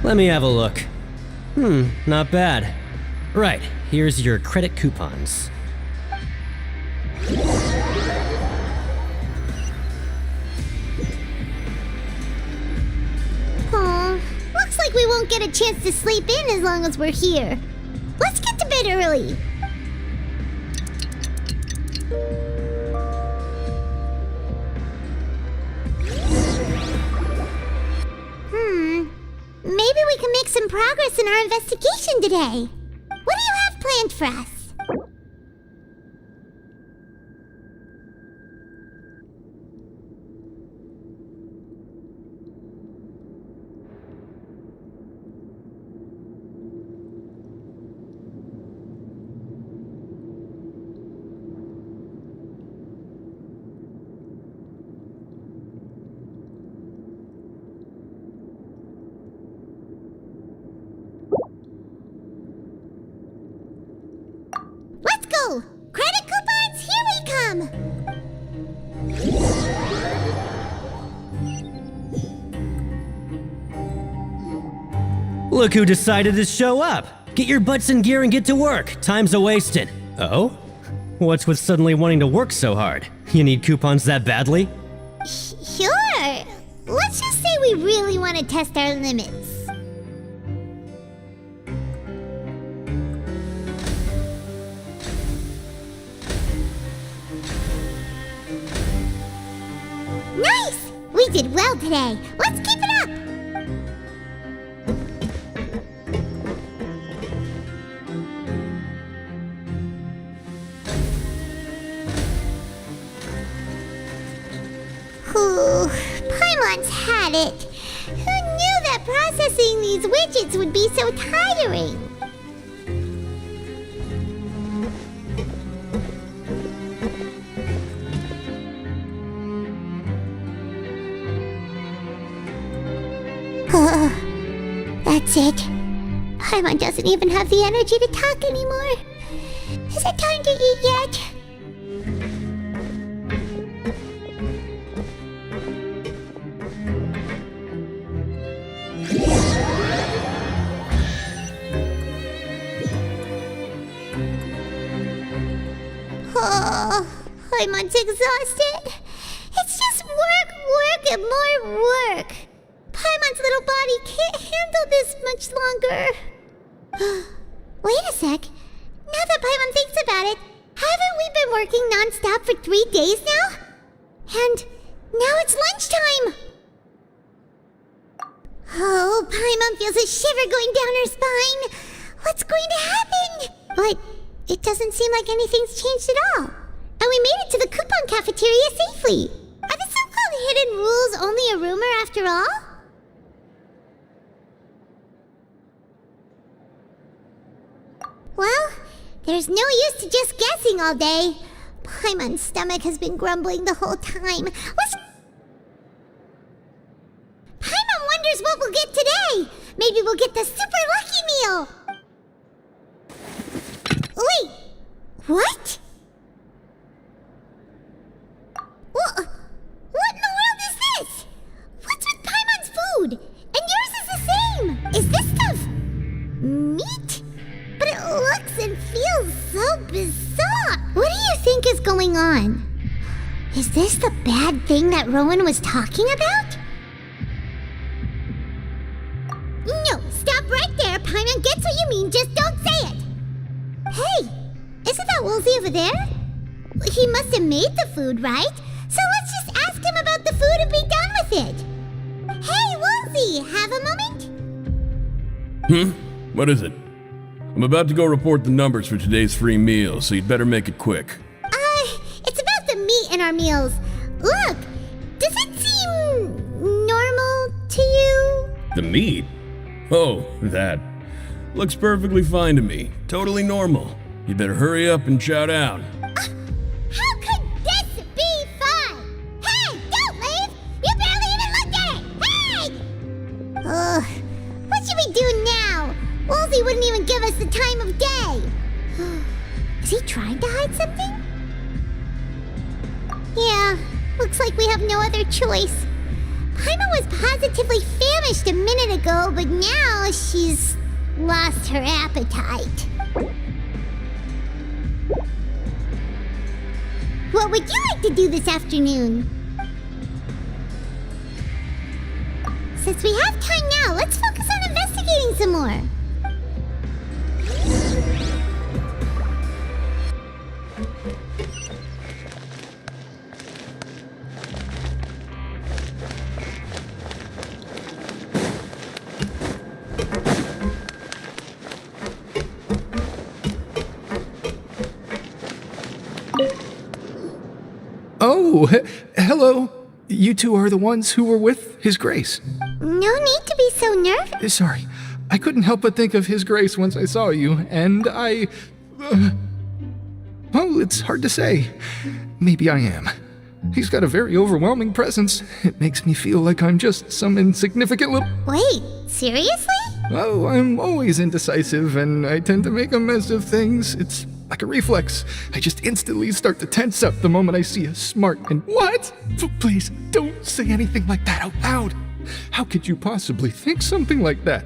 Let me have a look. Not bad. Right, here's your credit coupons. Aw, looks like we won't get a chance to sleep in as long as we're here. Let's get to bed early. Maybe we can make some progress in our investigation today. What do you have planned for us? Look who decided to show up! Get your butts in gear and get to work. Time's a-wasted. Oh? What's with suddenly wanting to work so hard? You need coupons that badly? Sure. Let's just say we really want to test our limits. Nice! We did well today. Let's keep it up! Ooh, Paimon's had it. Who knew that processing these widgets would be so tiring? That's it. Paimon doesn't even have the energy to talk anymore. Is it time to eat yet? Oh, Paimon's exhausted. It's just work, and more work. Paimon's little body can't handle this much longer. Wait a sec. Now that Paimon thinks about it, haven't we been working non-stop for 3 days now? And now it's lunchtime. Oh, Paimon feels a shiver going down her spine. What's going to happen? But it doesn't seem like anything's changed at all. And we made it to the coupon cafeteria safely. Are the so-called hidden rules only a rumor after all? Well, there's no use to just guessing all day. Paimon's stomach has been grumbling the whole time. Paimon wonders what we'll get today. Maybe we'll get the super lucky meal. Wait, what? What in the world is this? What's with Paimon's food? And yours is the same. Is this stuff meat? But it looks and feels so bizarre. What do you think is going on? Is this the bad thing that Rowan was talking about? No, stop right there. Paimon gets what you mean, just don't say it. Hey, isn't that Woolsey over there? He must have made the food, right? So let's just ask him about the food and be done with it. Hey, Woolsey, have a moment? What is it? I'm about to go report the numbers for today's free meal, so you'd better make it quick. It's about the meat in our meals. Look, does it seem normal to you? The meat? Oh, that. Looks perfectly fine to me. Totally normal. You better hurry up and chow down. How could this be fun? Hey, don't leave! You barely even looked at it! Hey! Ugh, what should we do now? Woolsey wouldn't even give us the time of day. Is he trying to hide something? Yeah, looks like we have no other choice. Paimon was positively famished a minute ago, but now she's lost her appetite. What would you like to do this afternoon? Since we have time now, let's focus on investigating some more. Oh, hello. You two are the ones who were with His Grace. No need to be so nervous. Sorry, I couldn't help but think of His Grace once I saw you, and I... well, it's hard to say. Maybe I am. He's got a very overwhelming presence. It makes me feel like I'm just some insignificant little... Wait, seriously? Oh, I'm always indecisive, and I tend to make a mess of things. It's like a reflex. I just instantly start to tense up the moment I see a smart and... What? Please, don't say anything like that out loud. How could you possibly think something like that?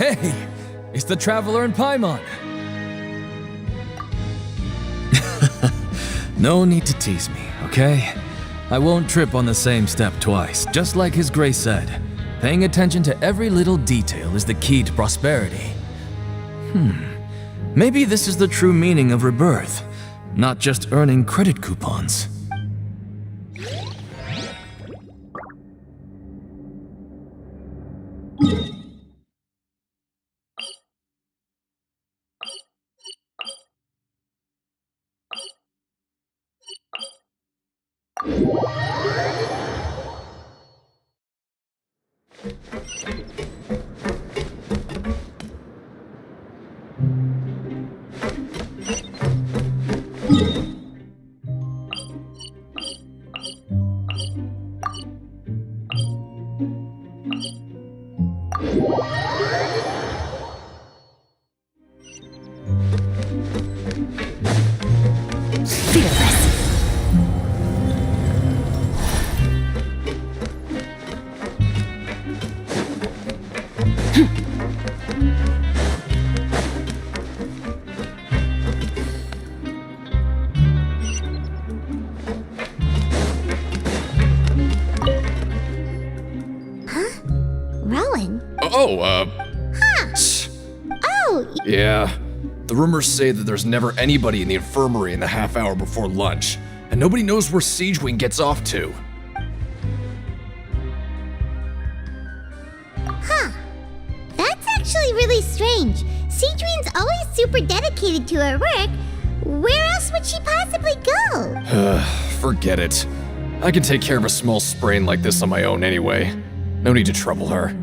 Hey, it's the Traveler in Paimon. No need to tease me, okay? I won't trip on the same step twice, just like His Grace said. Paying attention to every little detail is the key to prosperity. Maybe this is the true meaning of rebirth, not just earning credit coupons. Rowan? Oh, Yeah. The rumors say that there's never anybody in the infirmary in the half hour before lunch, and nobody knows where Siegewing gets off to. that's actually really strange. Siegewing's always super dedicated to her work. Where else would she possibly go? Forget it. I can take care of a small sprain like this on my own anyway. No need to trouble her.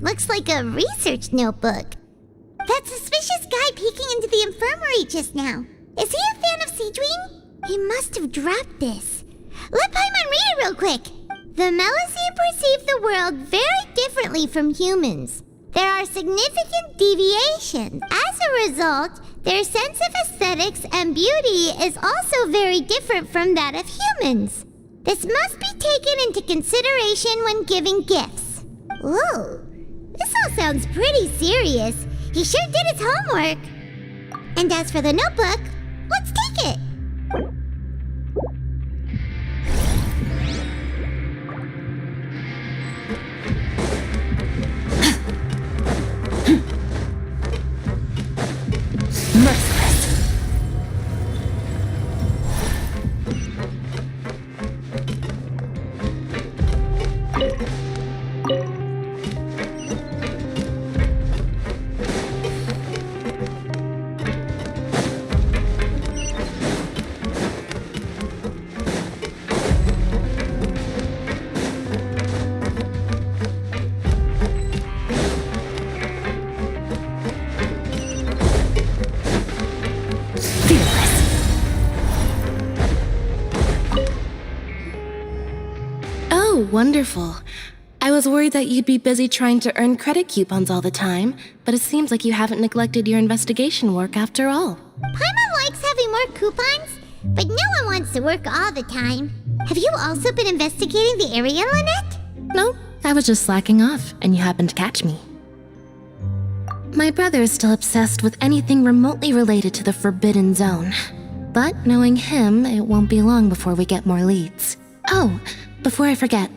Looks like a research notebook. That suspicious guy peeking into the infirmary just now. Is he a fan of Siegewing? He must have dropped this. Let Paimon read it real quick. The Melusine perceive the world very differently from humans. There are significant deviations. As a result, their sense of aesthetics and beauty is also very different from that of humans. This must be taken into consideration when giving gifts. Ooh. This all sounds pretty serious. He sure did his homework. And as for the notebook, let's take it. Wonderful. I was worried that you'd be busy trying to earn credit coupons all the time, but it seems like you haven't neglected your investigation work after all. Paimon likes having more coupons, but no one wants to work all the time. Have you also been investigating the area, Lynette? No, I was just slacking off, and you happened to catch me. My brother is still obsessed with anything remotely related to the Forbidden Zone. But knowing him, it won't be long before we get more leads. Oh, before I forget,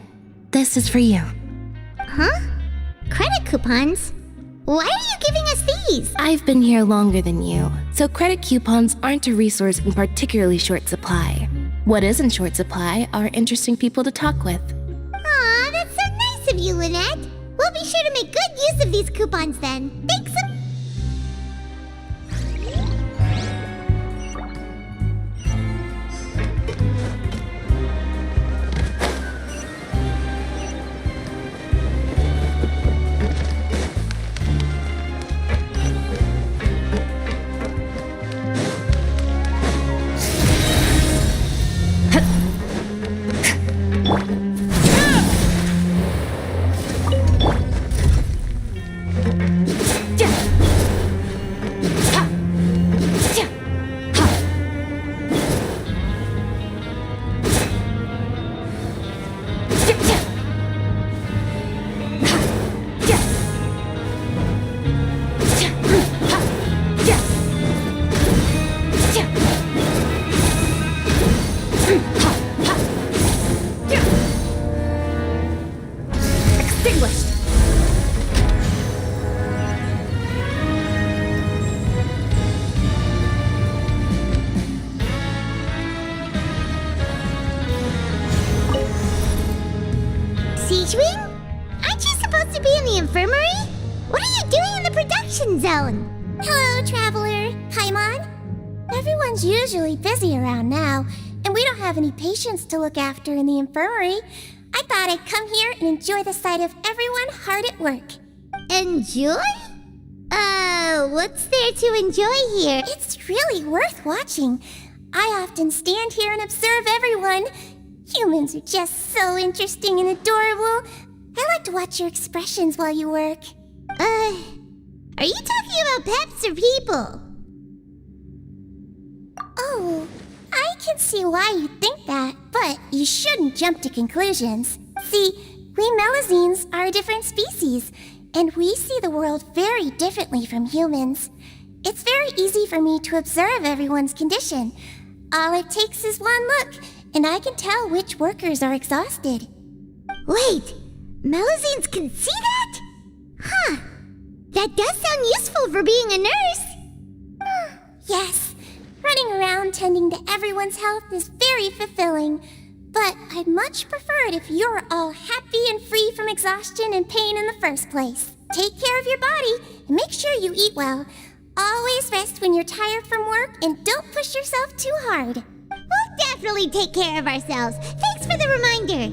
this is for you. Huh? Credit coupons? Why are you giving us these? I've been here longer than you, so credit coupons aren't a resource in particularly short supply. What is in short supply are interesting people to talk with. Aw, that's so nice of you, Lynette. We'll be sure to make good use of these coupons then. Thanks a zone. Hello, Traveler. Paimon. Everyone's usually busy around now, and we don't have any patients to look after in the infirmary. I thought I'd come here and enjoy the sight of everyone hard at work. Enjoy? What's there to enjoy here? It's really worth watching. I often stand here and observe everyone. Humans are just so interesting and adorable. I like to watch your expressions while you work. Are you talking about pets or people? Oh, I can see why you think that, but you shouldn't jump to conclusions. See, we Melazines are a different species, and we see the world very differently from humans. It's very easy for me to observe everyone's condition. All it takes is one look, and I can tell which workers are exhausted. Wait, Melazines can see that? Huh. That does sound useful for being a nurse. Yes, running around tending to everyone's health is very fulfilling. But I'd much prefer it if you're all happy and free from exhaustion and pain in the first place. Take care of your body and make sure you eat well. Always rest when you're tired from work and don't push yourself too hard. We'll definitely take care of ourselves. Thanks for the reminder.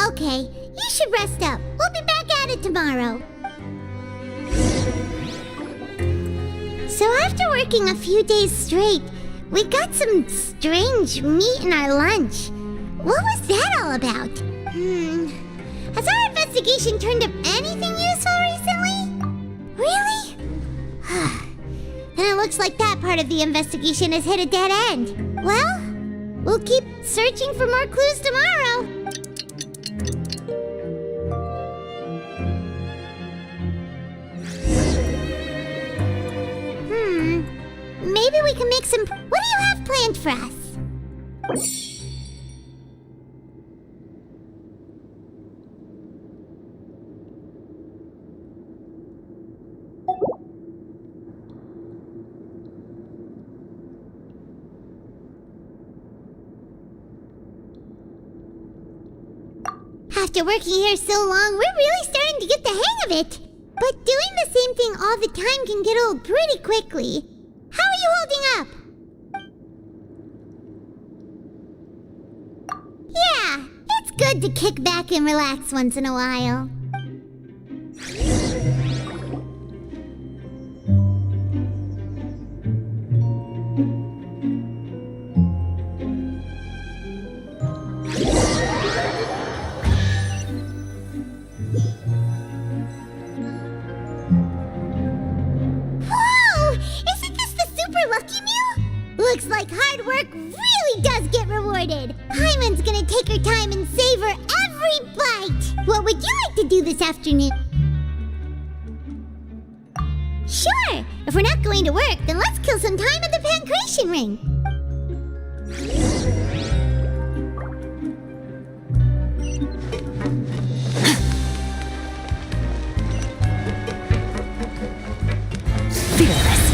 Okay, you should rest up. We'll be back at it tomorrow. So after working a few days straight, we got some strange meat in our lunch. What was that all about? Has our investigation turned up anything useful recently? Really? Then it looks like that part of the investigation has hit a dead end. Well, we'll keep searching for more clues tomorrow. Maybe we can make some... What do you have planned for us? After working here so long, we're really starting to get the hang of it. But doing the same thing all the time can get old pretty quickly. How are you holding up? Yeah, it's good to kick back and relax once in a while. like hard work really does get rewarded. Paimon's gonna take her time and savor every bite. What would you like to do this afternoon? Sure! If we're not going to work, then let's kill some time at the Pancration Ring. Fearless.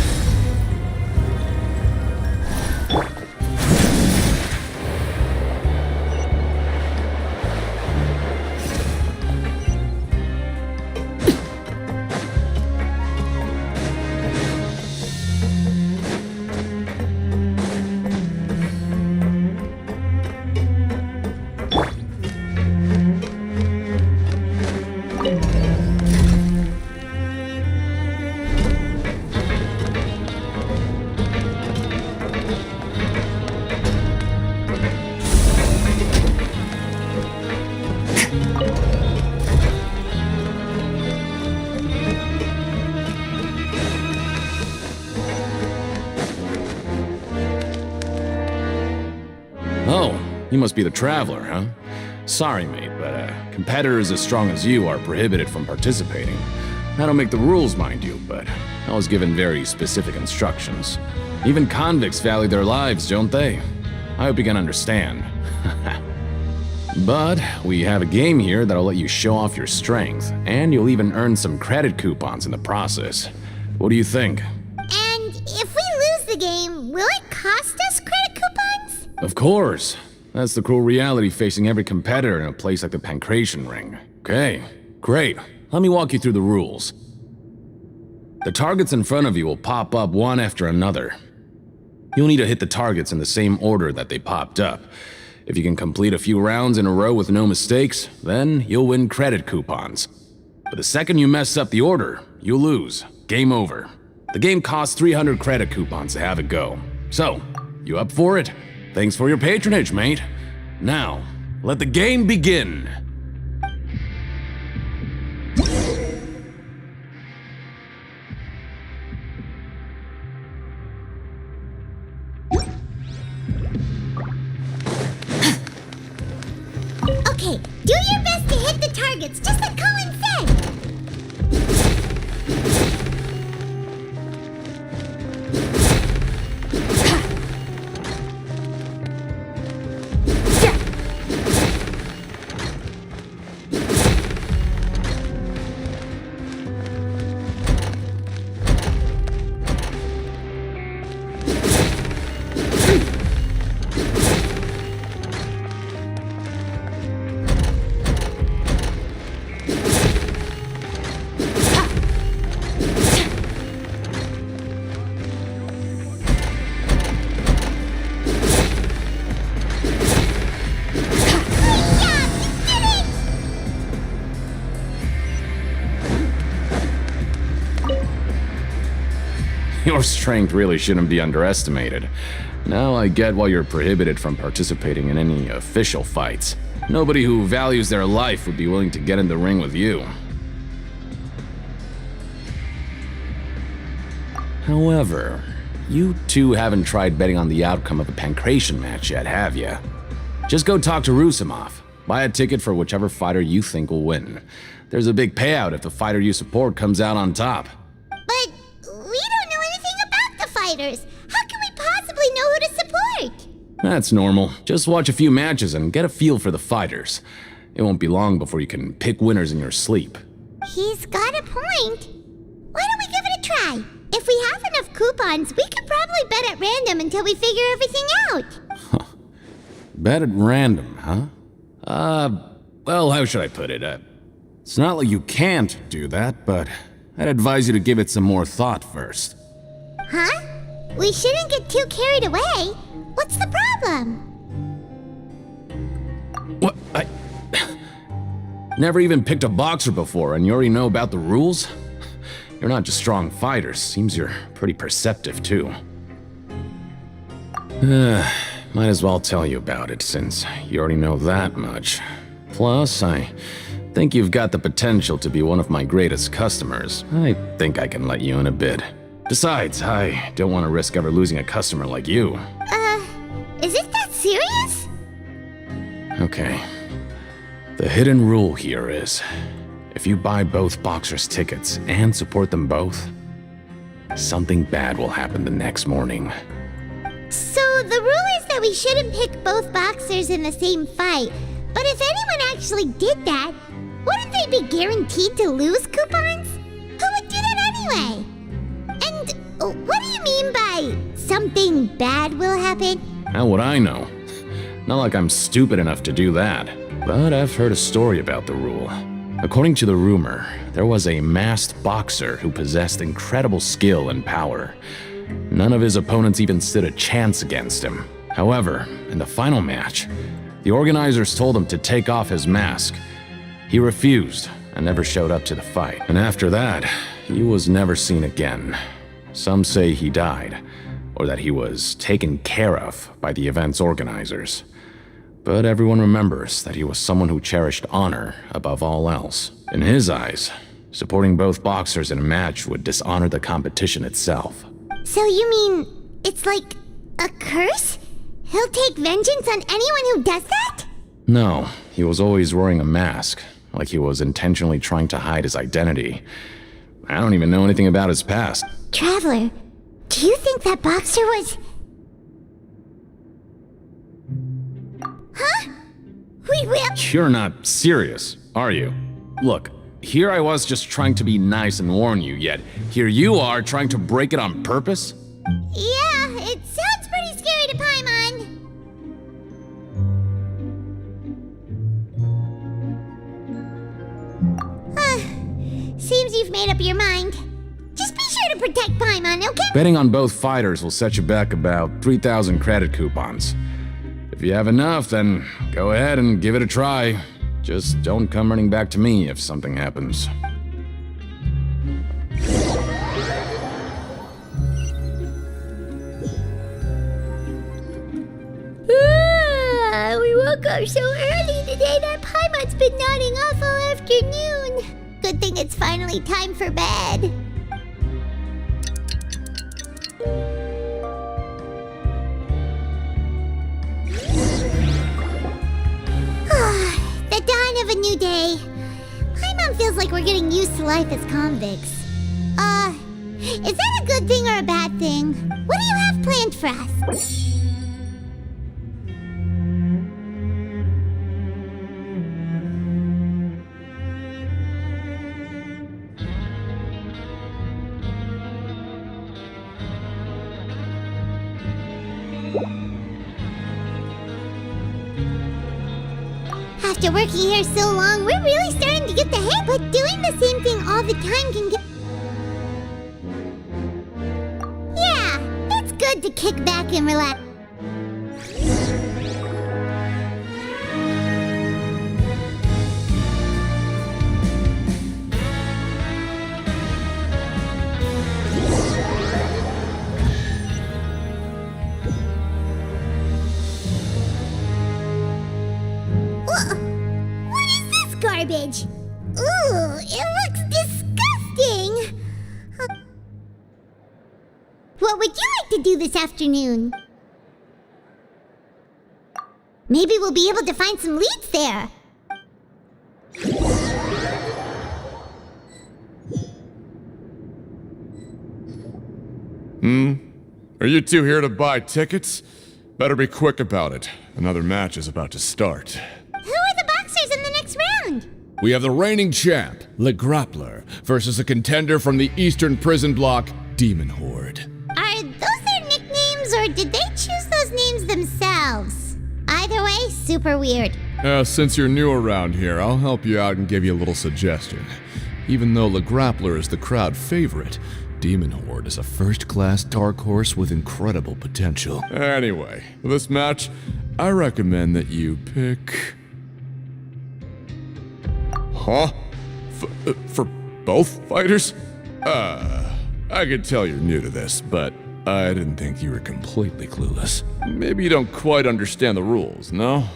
Oh, you must be the traveler, huh? Sorry, mate, but competitors as strong as you are prohibited from participating. I don't make the rules, mind you, but I was given very specific instructions. Even convicts value their lives, don't they? I hope you can understand. But we have a game here that'll let you show off your strength, and you'll even earn some credit coupons in the process. What do you think? And if we lose the game, will it cost us credit coupons? Of course. That's the cruel reality facing every competitor in a place like the Pancration Ring. Okay, great. Let me walk you through the rules. The targets in front of you will pop up one after another. You'll need to hit the targets in the same order that they popped up. If you can complete a few rounds in a row with no mistakes, then you'll win credit coupons. But the second you mess up the order, you'll lose. Game over. The game costs 300 credit coupons to have it go. So, you up for it? Thanks for your patronage, mate. Now, let the game begin. Okay, do your best to hit the targets, just like Colin said. Your strength really shouldn't be underestimated. Now I get why you're prohibited from participating in any official fights. Nobody who values their life would be willing to get in the ring with you. However, you two haven't tried betting on the outcome of a Pancration match yet, have you? Just go talk to Rusimov. Buy a ticket for whichever fighter you think will win. There's a big payout if the fighter you support comes out on top. But we don't know anything about the fighters. How can we possibly know who to support? That's normal. Just watch a few matches and get a feel for the fighters. It won't be long before you can pick winners in your sleep. He's got a point. Why don't we give it a try? If we have enough coupons, we could probably bet at random until we figure everything out. Bet at random, huh? Well, how should I put it? It's not like you can't do that, but I'd advise you to give it some more thought first. Huh? We shouldn't get too carried away. What's the problem? What? I never even picked a boxer before, and you already know about the rules? You're not just strong fighters. Seems you're pretty perceptive, too. Might as well tell you about it, since you already know that much. Plus, I think you've got the potential to be one of my greatest customers. I think I can let you in a bid. Besides, I don't want to risk ever losing a customer like you. Is it that serious? Okay. The hidden rule here is, if you buy both boxers' tickets and support them both, something bad will happen the next morning. So the rule is that we shouldn't pick both boxers in the same fight. But if anyone actually did that, wouldn't they be guaranteed to lose coupons? Who would do that anyway? And what do you mean by something bad will happen? How would I know? Not like I'm stupid enough to do that. But I've heard a story about the rule. According to the rumor, there was a masked boxer who possessed incredible skill and power. None of his opponents even stood a chance against him. However, in the final match, the organizers told him to take off his mask. He refused and never showed up to the fight. And after that, he was never seen again. Some say he died, or that he was taken care of by the event's organizers. But everyone remembers that he was someone who cherished honor above all else. In his eyes, supporting both boxers in a match would dishonor the competition itself. So you mean it's like a curse? He'll take vengeance on anyone who does that? No, he was always wearing a mask, like he was intentionally trying to hide his identity. I don't even know anything about his past. Traveler, do you think that boxer was... Huh? We will... You're not serious, are you? Look, here I was just trying to be nice and warn you, yet here you are trying to break it on purpose? Yeah, it sounds pretty scary to Paimon. Seems you've made up your mind. Just be sure to protect Paimon, okay? Betting on both fighters will set you back about 3,000 credit coupons. If you have enough, then go ahead and give it a try. Just don't come running back to me if something happens. We woke up so early today that Paimon's been nodding off all afternoon. Good thing it's finally time for bed. The dawn of a new day. Paimon feels like we're getting used to life as convicts. Is that a good thing or a bad thing? What do you have planned for us? After working here so long, we're really starting to get the hang. But doing the same thing all the time can get... Yeah, it's good to kick back and relax. Garbage. Ooh, it looks disgusting. What would you like to do this afternoon? Maybe we'll be able to find some leads there. Are you two here to buy tickets? Better be quick about it. Another match is about to start. Who are the boxers in the next round? We have the reigning champ, Le Grappler, versus a contender from the Eastern Prison Block, Demon Horde. Are those their nicknames, or did they choose those names themselves? Either way, super weird. Since you're new around here, I'll help you out and give you a little suggestion. Even though Le Grappler is the crowd favorite, Demon Horde is a first-class dark horse with incredible potential. Anyway, for this match, I recommend that you pick... Huh? For both fighters? I could tell you're new to this, but I didn't think you were completely clueless. Maybe you don't quite understand the rules, no?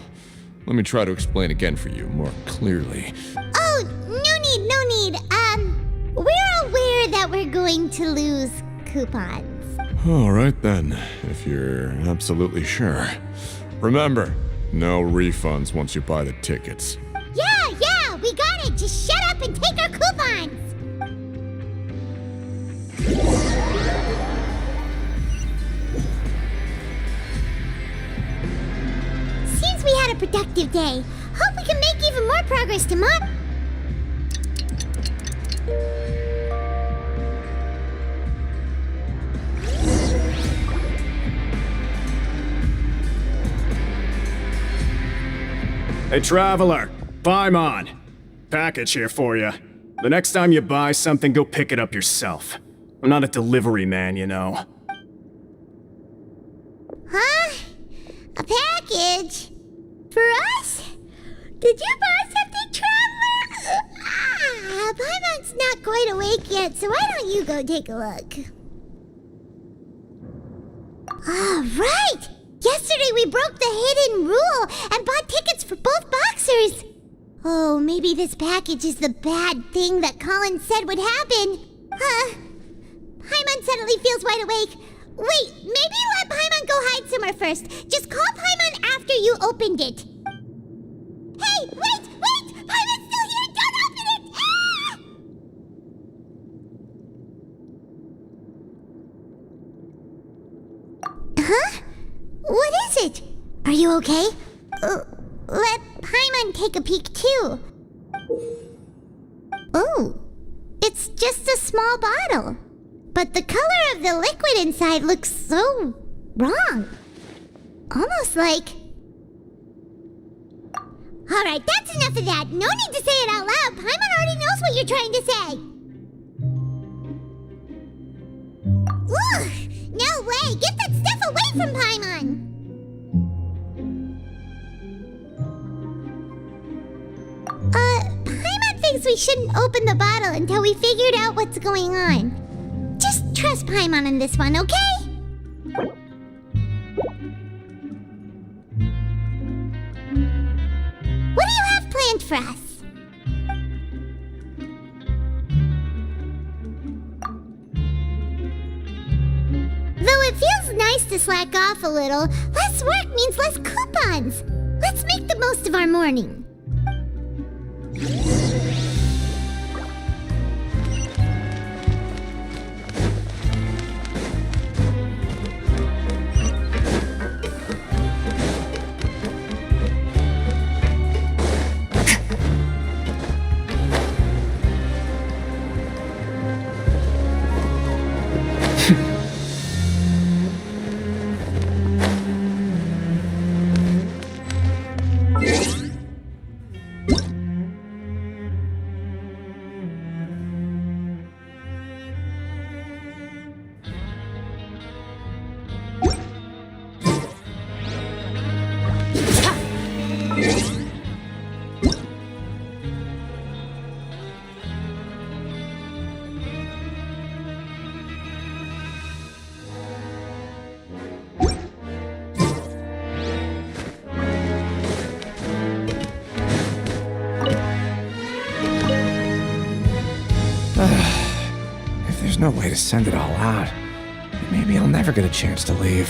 Let me try to explain again for you more clearly. Oh, no need. We're aware that we're going to lose coupons. All right then, if you're absolutely sure. Remember, no refunds once you buy the tickets. Yeah, we got it! Just shut up and take our coupons! Seems we had a productive day. Hope we can make even more progress tomorrow. Hey, traveler, Paimon. Package here for you. The next time you buy something, go pick it up yourself. I'm not a delivery man, you know. Huh? A package? For us? Did you buy something, traveler? Paimon's not quite awake yet, so why don't you go take a look? All right! Yesterday we broke the hidden rule and bought tickets for both boxers. Oh, maybe this package is the bad thing that Colin said would happen. Paimon suddenly feels wide awake. Wait, maybe let Paimon go hide somewhere first. Just call Paimon after you opened it. Hey, wait! Paimon's still here! Don't open it! Ah! Huh? What is it? Are you okay? Let Paimon take a peek too. Oh, it's just a small bottle. But the color of the liquid inside looks so wrong. Almost like... Alright, that's enough of that. No need to say it out loud. Paimon already knows what you're trying to say. Ugh! No way! Get that stuff away from Paimon! Paimon thinks we shouldn't open the bottle until we figured out what's going on. Just trust Paimon on this one, okay? What do you have planned for us? Though it feels nice to slack off a little, less work means less coupons. Let's make the most of our morning. If there's no way to send it all out, maybe I'll never get a chance to leave.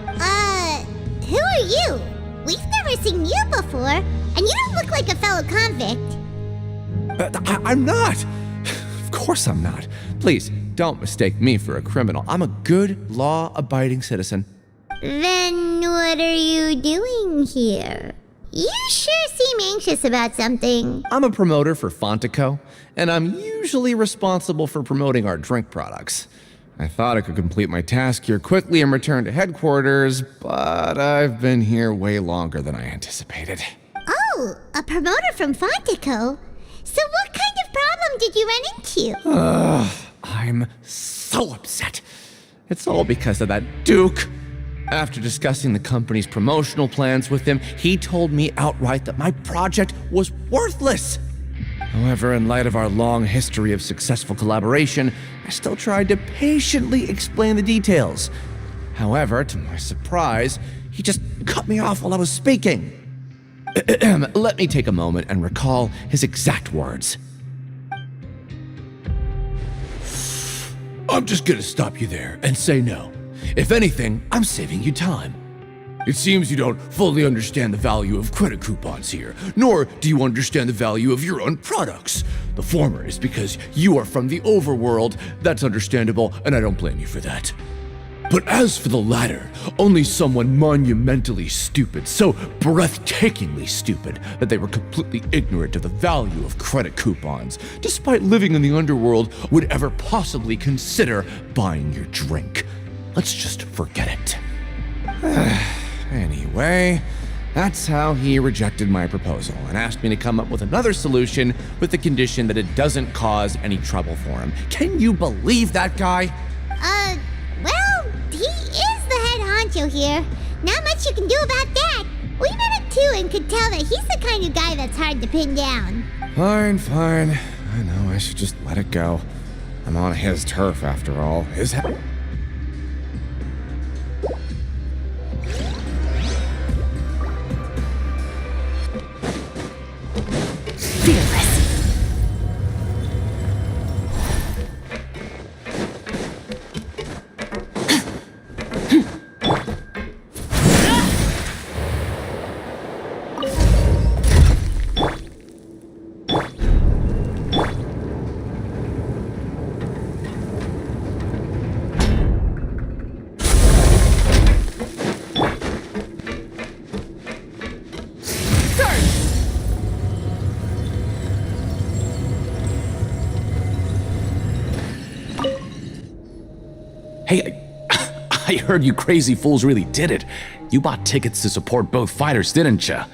Who are you? We've never seen you before, and you don't look like a fellow convict. I'm not! Of course I'm not. Please, don't mistake me for a criminal. I'm a good, law-abiding citizen. Then what are you doing here? You sure seem anxious about something. I'm a promoter for Fontico, and I'm usually responsible for promoting our drink products. I thought I could complete my task here quickly and return to headquarters, but I've been here way longer than I anticipated. Oh, a promoter from Fontico? So what kind of problem did you run into? I'm so upset. It's all because of that Duke. After discussing the company's promotional plans with him, he told me outright that my project was worthless. However, in light of our long history of successful collaboration, I still tried to patiently explain the details. However, to my surprise, he just cut me off while I was speaking. Let me take a moment and recall his exact words. I'm just gonna stop you there and say no. If anything, I'm saving you time. It seems you don't fully understand the value of credit coupons here, nor do you understand the value of your own products. The former is because you are from the overworld. That's understandable, and I don't blame you for that. But as for the latter, only someone monumentally stupid, so breathtakingly stupid that they were completely ignorant of the value of credit coupons, despite living in the underworld, would ever possibly consider buying your drink. Let's just forget it. Anyway, that's how he rejected my proposal and asked me to come up with another solution with the condition that it doesn't cause any trouble for him. Can you believe that guy? Well, he is the head honcho here. Not much you can do about that. We met him too and could tell that he's the kind of guy that's hard to pin down. Fine. I know I should just let it go. I'm on his turf after all. Fearless. Hey, I heard you crazy fools really did it. You bought tickets to support both fighters, didn't ya?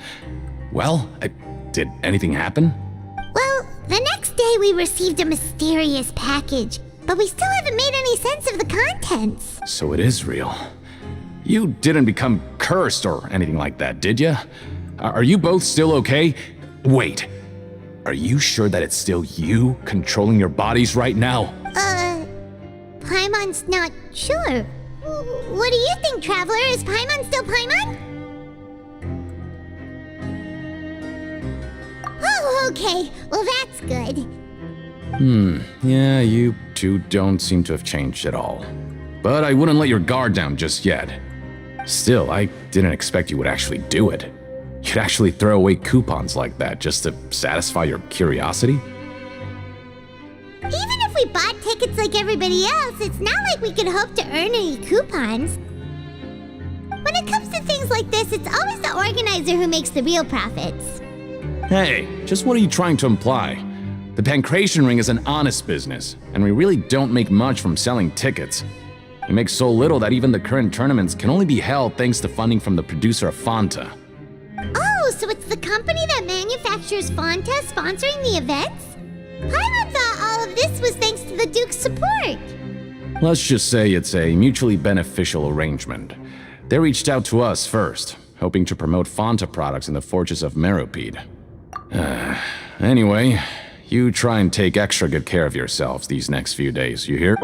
Well, did anything happen? Well, the next day we received a mysterious package, but we still haven't made any sense of the contents. So it is real. You didn't become cursed or anything like that, did ya? Are you both still okay? Wait, are you sure that it's still you controlling your bodies right now? Paimon's not sure. What do you think, Traveler? Is Paimon still Paimon? Oh, okay. Well, that's good. Yeah, you two don't seem to have changed at all. But I wouldn't let your guard down just yet. Still, I didn't expect you would actually do it. You'd actually throw away coupons like that just to satisfy your curiosity? Even if we bought tickets like everybody else, it's not like we could hope to earn any coupons. When it comes to things like this, it's always the organizer who makes the real profits. Hey, just what are you trying to imply? The Pancration Ring is an honest business, and we really don't make much from selling tickets. We make so little that even the current tournaments can only be held thanks to funding from the producer of Fanta. Oh, so it's the company that manufactures Fanta sponsoring the events? Paimon thought all of this was thanks to the Duke's support. Let's just say it's a mutually beneficial arrangement. They reached out to us first, hoping to promote Fanta products in the Fortress of Meropide. Anyway, you try and take extra good care of yourselves these next few days, you hear?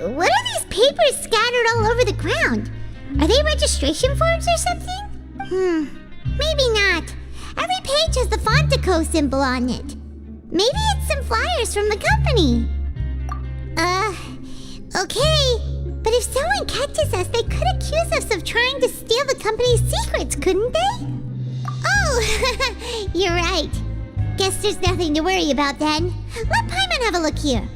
What are these papers scattered all over the ground? Are they registration forms or something? Maybe not. Every page has the Fontaco symbol on it. Maybe it's some flyers from the company. Okay. But if someone catches us, they could accuse us of trying to steal the company's secrets, couldn't they? Oh, you're right. Guess there's nothing to worry about then. Let Paimon have a look here.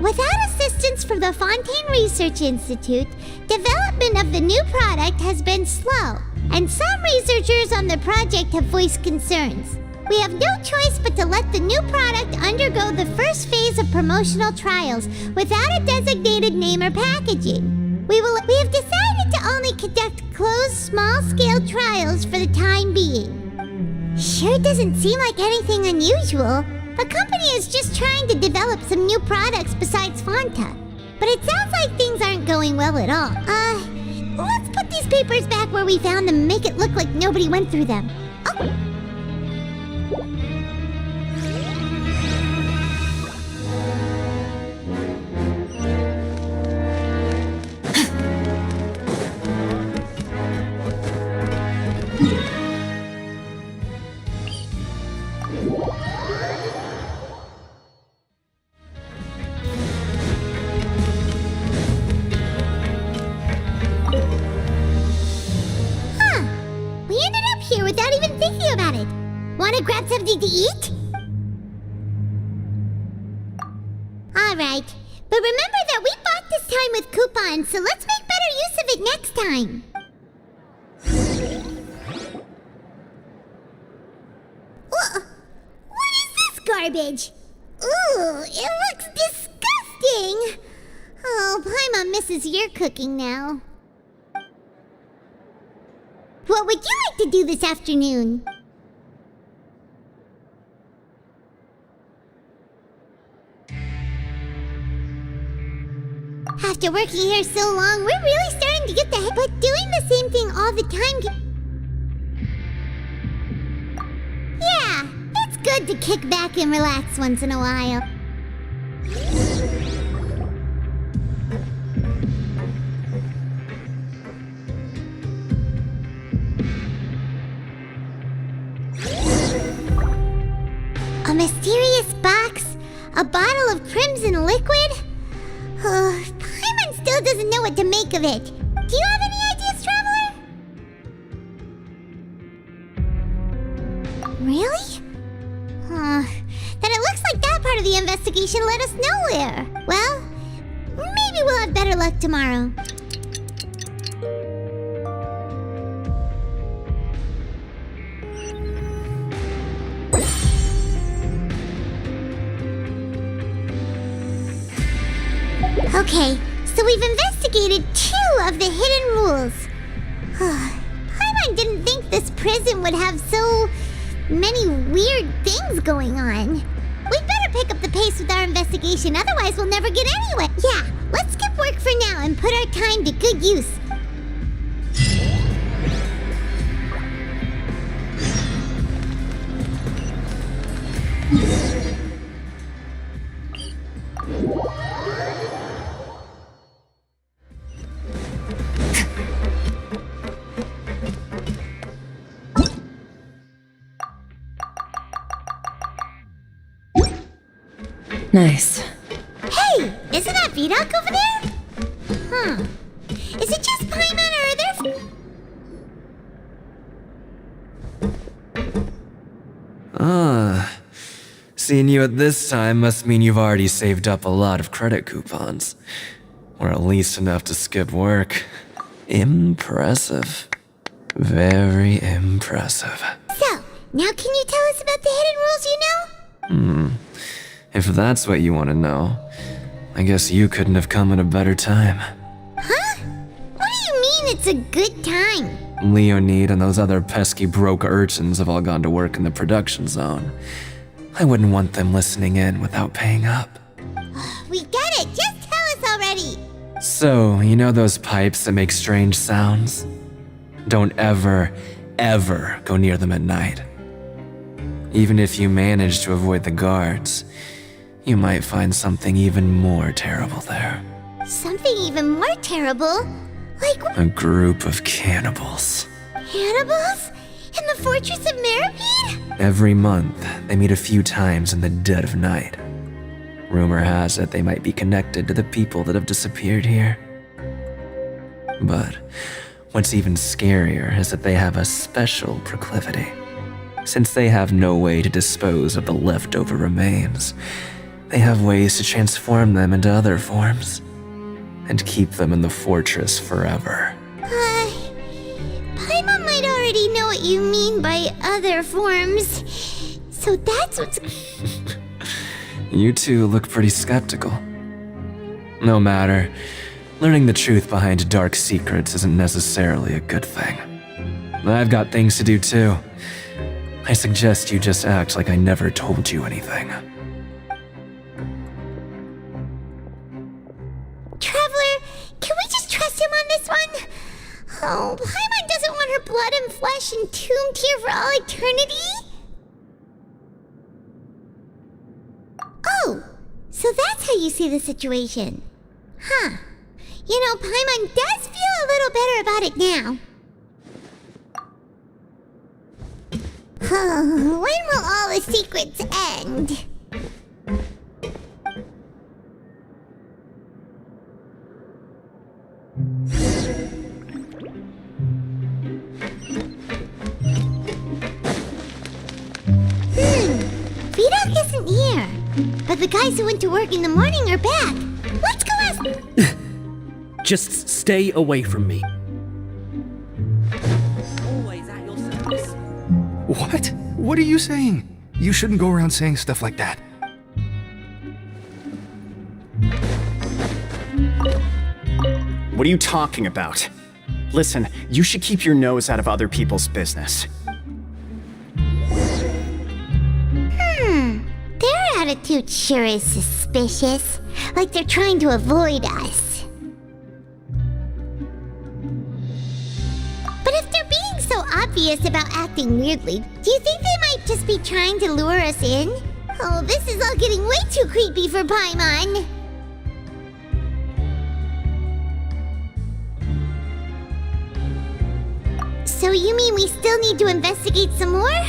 Without assistance from the Fontaine Research Institute, development of the new product has been slow, and some researchers on the project have voiced concerns. We have no choice but to let the new product undergo the first phase of promotional trials without a designated name or packaging. We have decided to only conduct closed, small-scale trials for the time being. Sure doesn't seem like anything unusual. The company is just trying to develop some new products besides Fanta. But it sounds like things aren't going well at all. Let's put these papers back where we found them and make it look like nobody went through them. Oh. Without even thinking about it. Wanna grab something to eat? Alright, but remember that we bought this time with coupons, so let's make better use of it next time. What is this garbage? Ooh, it looks disgusting! Oh, Paimon misses your cooking now. What would you like to do this afternoon? After working here so long, we're really starting to get the hang. But doing the same thing all the time yeah, it's good to kick back and relax once in a while. A mysterious box? A bottle of crimson liquid? Paimon still doesn't know what to make of it. Do you have any ideas, Traveler? Really? Then it looks like that part of the investigation led us nowhere. Well, maybe we'll have better luck tomorrow. Okay, so we've investigated 2 of the hidden rules. Paimon didn't think this prison would have so many weird things going on. We'd better pick up the pace with our investigation, otherwise we'll never get anywhere. Yeah, let's skip work for now and put our time to good use. Nice. Hey, isn't that Vidok over there? Is it just Paimon or are there... Seeing you at this time must mean you've already saved up a lot of credit coupons. Or at least enough to skip work. Impressive. Very impressive. So, now can you tell us about the hidden rules you know? If that's what you want to know, I guess you couldn't have come at a better time. Huh? What do you mean it's a good time? Leonid and those other pesky broke urchins have all gone to work in the production zone. I wouldn't want them listening in without paying up. We get it! Just tell us already! So, you know those pipes that make strange sounds? Don't ever, ever go near them at night. Even if you manage to avoid the guards, you might find something even more terrible there. Something even more terrible? Like a group of cannibals. Cannibals? In the Fortress of Meripede? Every month, they meet a few times in the dead of night. Rumor has it they might be connected to the people that have disappeared here. But what's even scarier is that they have a special proclivity. Since they have no way to dispose of the leftover remains, they have ways to transform them into other forms and keep them in the fortress forever. Paimon might already know what you mean by other forms. So that's what's... You two look pretty skeptical. No matter, learning the truth behind dark secrets isn't necessarily a good thing. I've got things to do too. I suggest you just act like I never told you anything. Traveler, can we just trust him on this one? Oh, Paimon doesn't want her blood and flesh entombed here for all eternity? Oh, so that's how you see the situation. Huh. You know, Paimon does feel a little better about it now. When will all the secrets end? Vidok isn't here, but the guys who went to work in the morning are back. Let's go ask... Just stay away from me. What? What are you saying? You shouldn't go around saying stuff like that. What are you talking about? Listen, you should keep your nose out of other people's business. Their attitude sure is suspicious. Like they're trying to avoid us. But if they're being so obvious about acting weirdly, do you think they might just be trying to lure us in? Oh, this is all getting way too creepy for Paimon. So you mean we still need to investigate some more?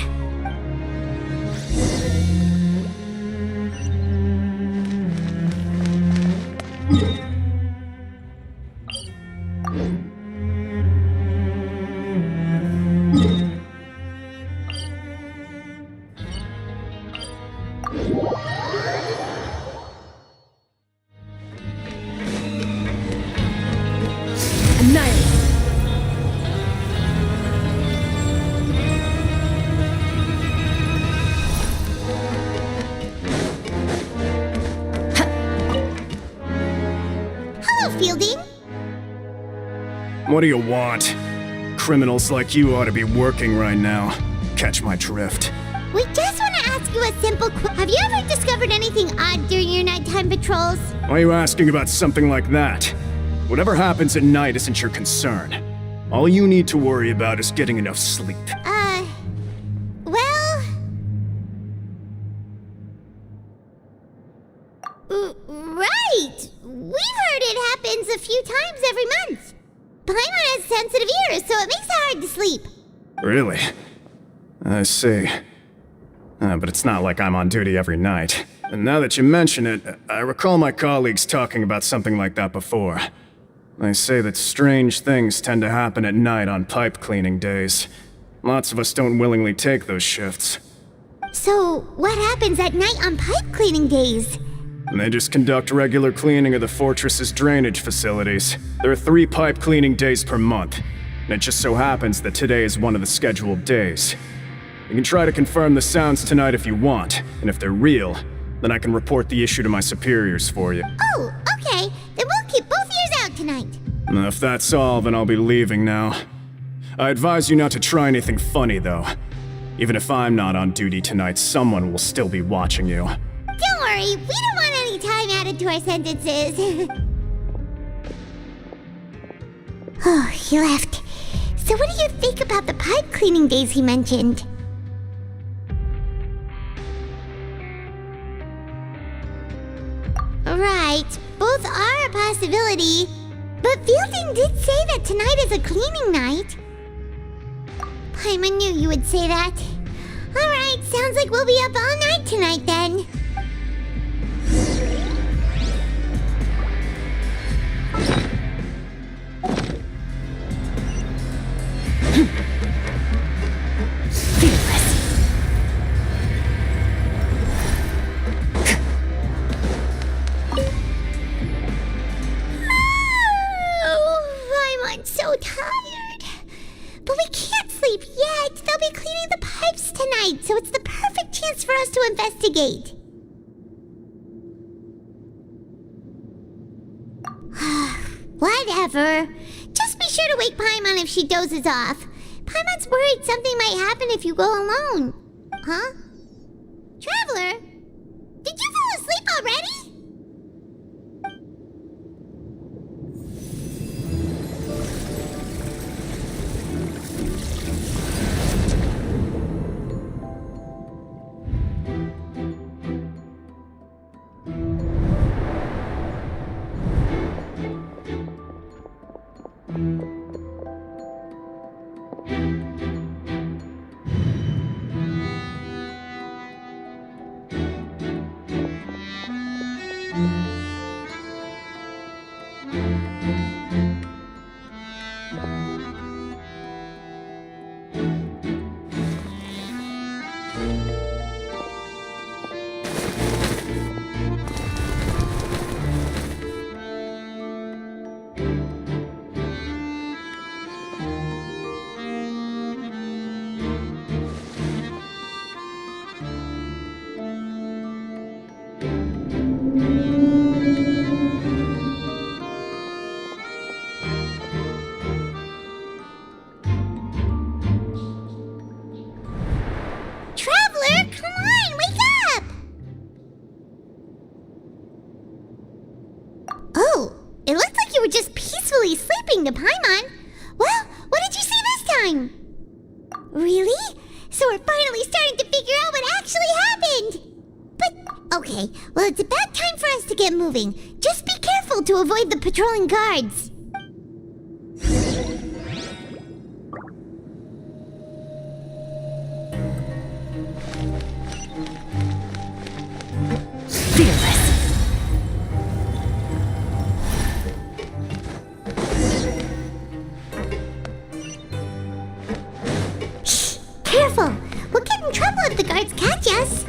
What do you want? Criminals like you ought to be working right now. Catch my drift. We just want to ask you a simple question. Have you ever discovered anything odd during your nighttime patrols? Why are you asking about something like that? Whatever happens at night isn't your concern. All you need to worry about is getting enough sleep. Well... Right! We've heard it happens a few times every month. Paimon has sensitive ears, so it makes it hard to sleep. Really? I see. But it's not like I'm on duty every night. And now that you mention it, I recall my colleagues talking about something like that before. They say that strange things tend to happen at night on pipe cleaning days. Lots of us don't willingly take those shifts. So, what happens at night on pipe cleaning days? And they just conduct regular cleaning of the fortress's drainage facilities. There are 3 pipe cleaning days per month, and it just so happens that today is one of the scheduled days. You can try to confirm the sounds tonight if you want, and if they're real, then I can report the issue to my superiors for you. Oh, okay. Then we'll keep both ears out tonight. If that's all, then I'll be leaving now. I advise you not to try anything funny, though. Even if I'm not on duty tonight, someone will still be watching you. Don't worry, we don't want any time added to our sentences. Oh, he left. So what do you think about the pipe cleaning days he mentioned? Right, both are a possibility. But Fielding did say that tonight is a cleaning night. Paimon knew you would say that. Alright, sounds like we'll be up all night tonight then. So tired. But we can't sleep yet. They'll be cleaning the pipe lives tonight, so it's the perfect chance for us to investigate. Whatever. Just be sure to wake Paimon if she dozes off. Paimon's worried something might happen if you go alone. Huh? Traveler? Did you fall asleep already? To Paimon. Well, what did you see this time? Really? So we're finally starting to figure out what actually happened. But, okay, well, it's about time for us to get moving. Just be careful to avoid the patrolling guards. Fearless. Careful! We'll get in trouble if the guards catch us!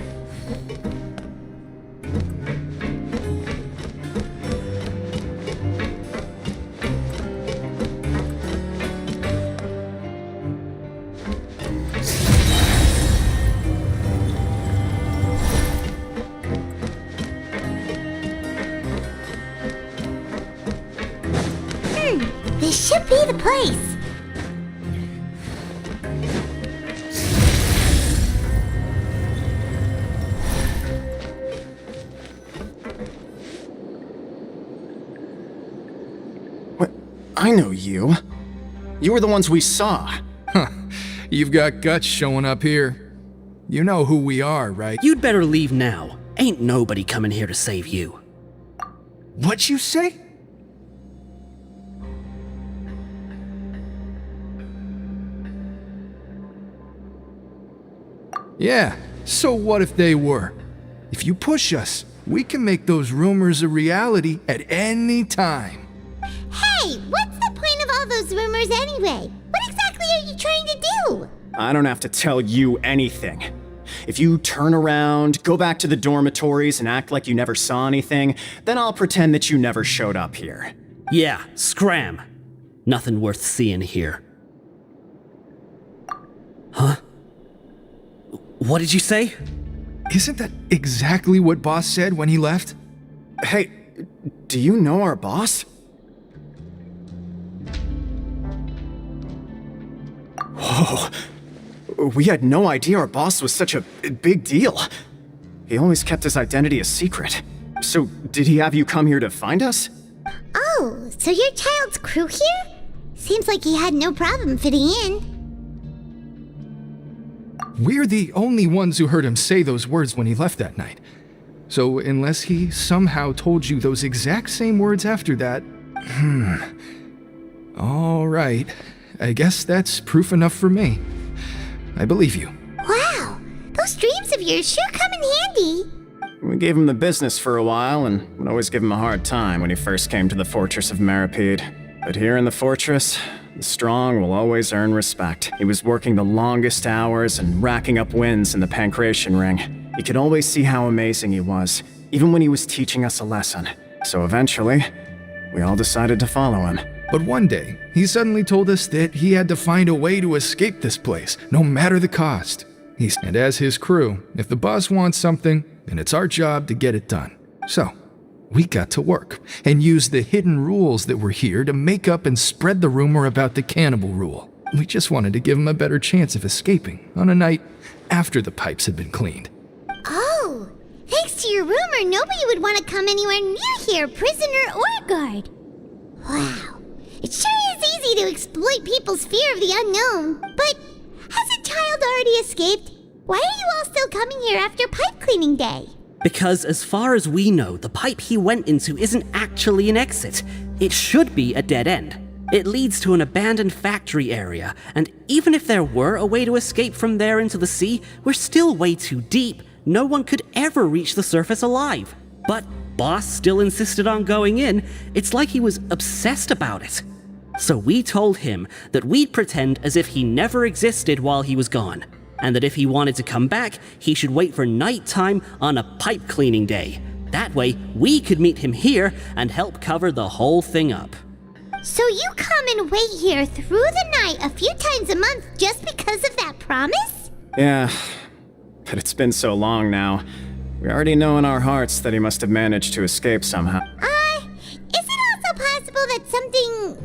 This should be the place! I know you. You were the ones we saw. Huh. You've got guts showing up here. You know who we are, right? You'd better leave now. Ain't nobody coming here to save you. What'd you say? Yeah, so what if they were? If you push us, we can make those rumors a reality at any time. Hey, what's the point of all those rumors anyway? What exactly are you trying to do? I don't have to tell you anything. If you turn around, go back to the dormitories and act like you never saw anything, then I'll pretend that you never showed up here. Yeah, scram. Nothing worth seeing here. Huh? What did you say? Isn't that exactly what Boss said when he left? Hey, do you know our boss? Whoa. We had no idea our boss was such a big deal. He always kept his identity a secret. So, did he have you come here to find us? Oh, so your child's crew here? Seems like he had no problem fitting in. We're the only ones who heard him say those words when he left that night. So, unless he somehow told you those exact same words after that... All right. I guess that's proof enough for me. I believe you. Wow! Those dreams of yours sure come in handy. We gave him the business for a while and would always give him a hard time when he first came to the fortress of Maripede. But here in the fortress, the strong will always earn respect. He was working the longest hours and racking up wins in the Pancration Ring. You could always see how amazing he was, even when he was teaching us a lesson. So eventually, we all decided to follow him. But one day, he suddenly told us that he had to find a way to escape this place, no matter the cost. And as his crew, if the boss wants something, then it's our job to get it done. So, we got to work and use the hidden rules that were here to make up and spread the rumor about the cannibal rule. We just wanted to give him a better chance of escaping on a night after the pipes had been cleaned. Oh, thanks to your rumor, nobody would want to come anywhere near here, prisoner or guard. Wow, it sure is easy to exploit people's fear of the unknown. But has a child already escaped? Why are you all still coming here after pipe cleaning day? Because as far as we know, the pipe he went into isn't actually an exit. It should be a dead end. It leads to an abandoned factory area, and even if there were a way to escape from there into the sea, we're still way too deep. No one could ever reach the surface alive. But Boss still insisted on going in. It's like he was obsessed about it. So we told him that we'd pretend as if he never existed while he was gone, and that if he wanted to come back, he should wait for nighttime on a pipe cleaning day. That way, we could meet him here and help cover the whole thing up. So you come and wait here through the night a few times a month just because of that promise? Yeah, but it's been so long now. We already know in our hearts that he must have managed to escape somehow. Is it also possible that something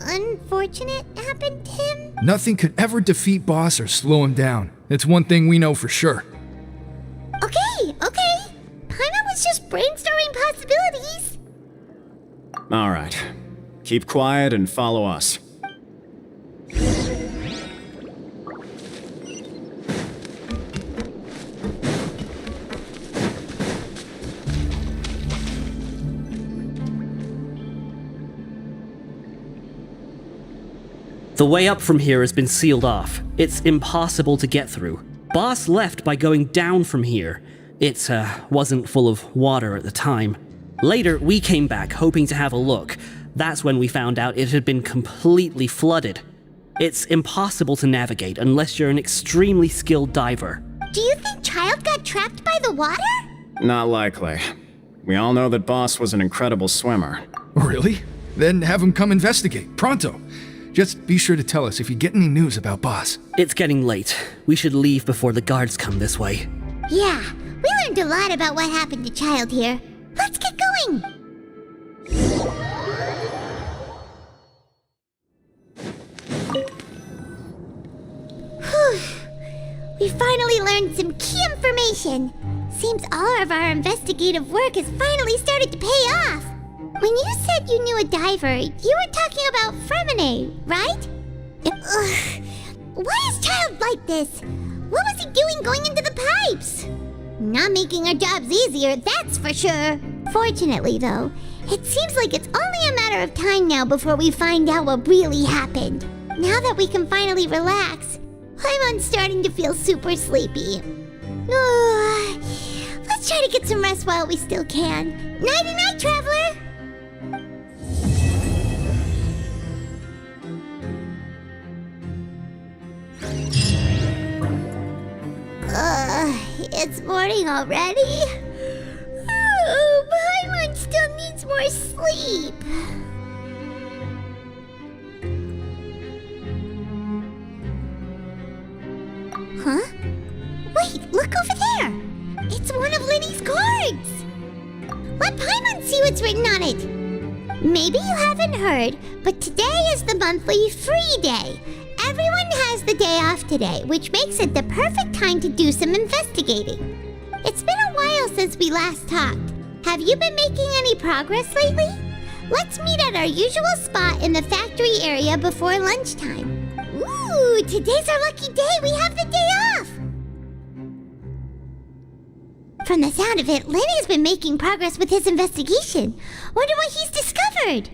unfortunate happened to him? Nothing could ever defeat Boss or slow him down. It's one thing we know for sure. Okay. Paimon was just brainstorming possibilities. All right. Keep quiet and follow us. The way up from here has been sealed off. It's impossible to get through. Boss left by going down from here. It wasn't full of water at the time. Later, we came back hoping to have a look. That's when we found out it had been completely flooded. It's impossible to navigate unless you're an extremely skilled diver. Do you think Child got trapped by the water? Not likely. We all know that Boss was an incredible swimmer. Really? Then have him come investigate, pronto. Just be sure to tell us if you get any news about Boss. It's getting late. We should leave before the guards come this way. Yeah, we learned a lot about what happened to Child here. Let's get going! Whew. We finally learned some key information. Seems all of our investigative work has finally started to pay off. When you said you knew a diver, you were talking about Fremine, right? Ugh. Why is Child like this? What was he doing going into the pipes? Not making our jobs easier, that's for sure. Fortunately, though, it seems like it's only a matter of time now before we find out what really happened. Now that we can finally relax, I'm starting to feel super sleepy. Let's try to get some rest while we still can. Nighty-night, traveler! It's morning already? Oh, Paimon still needs more sleep. Huh? Wait, look over there! It's one of Linny's cards! Let Paimon see what's written on it! Maybe you haven't heard, but today is the monthly free day. Everyone has the day off today, which makes it the perfect time to do some investigating. It's been a while since we last talked. Have you been making any progress lately? Let's meet at our usual spot in the factory area before lunchtime. Ooh, today's our lucky day. We have the day off. From the sound of it, Lenny's been making progress with his investigation. Wonder what he's discovered.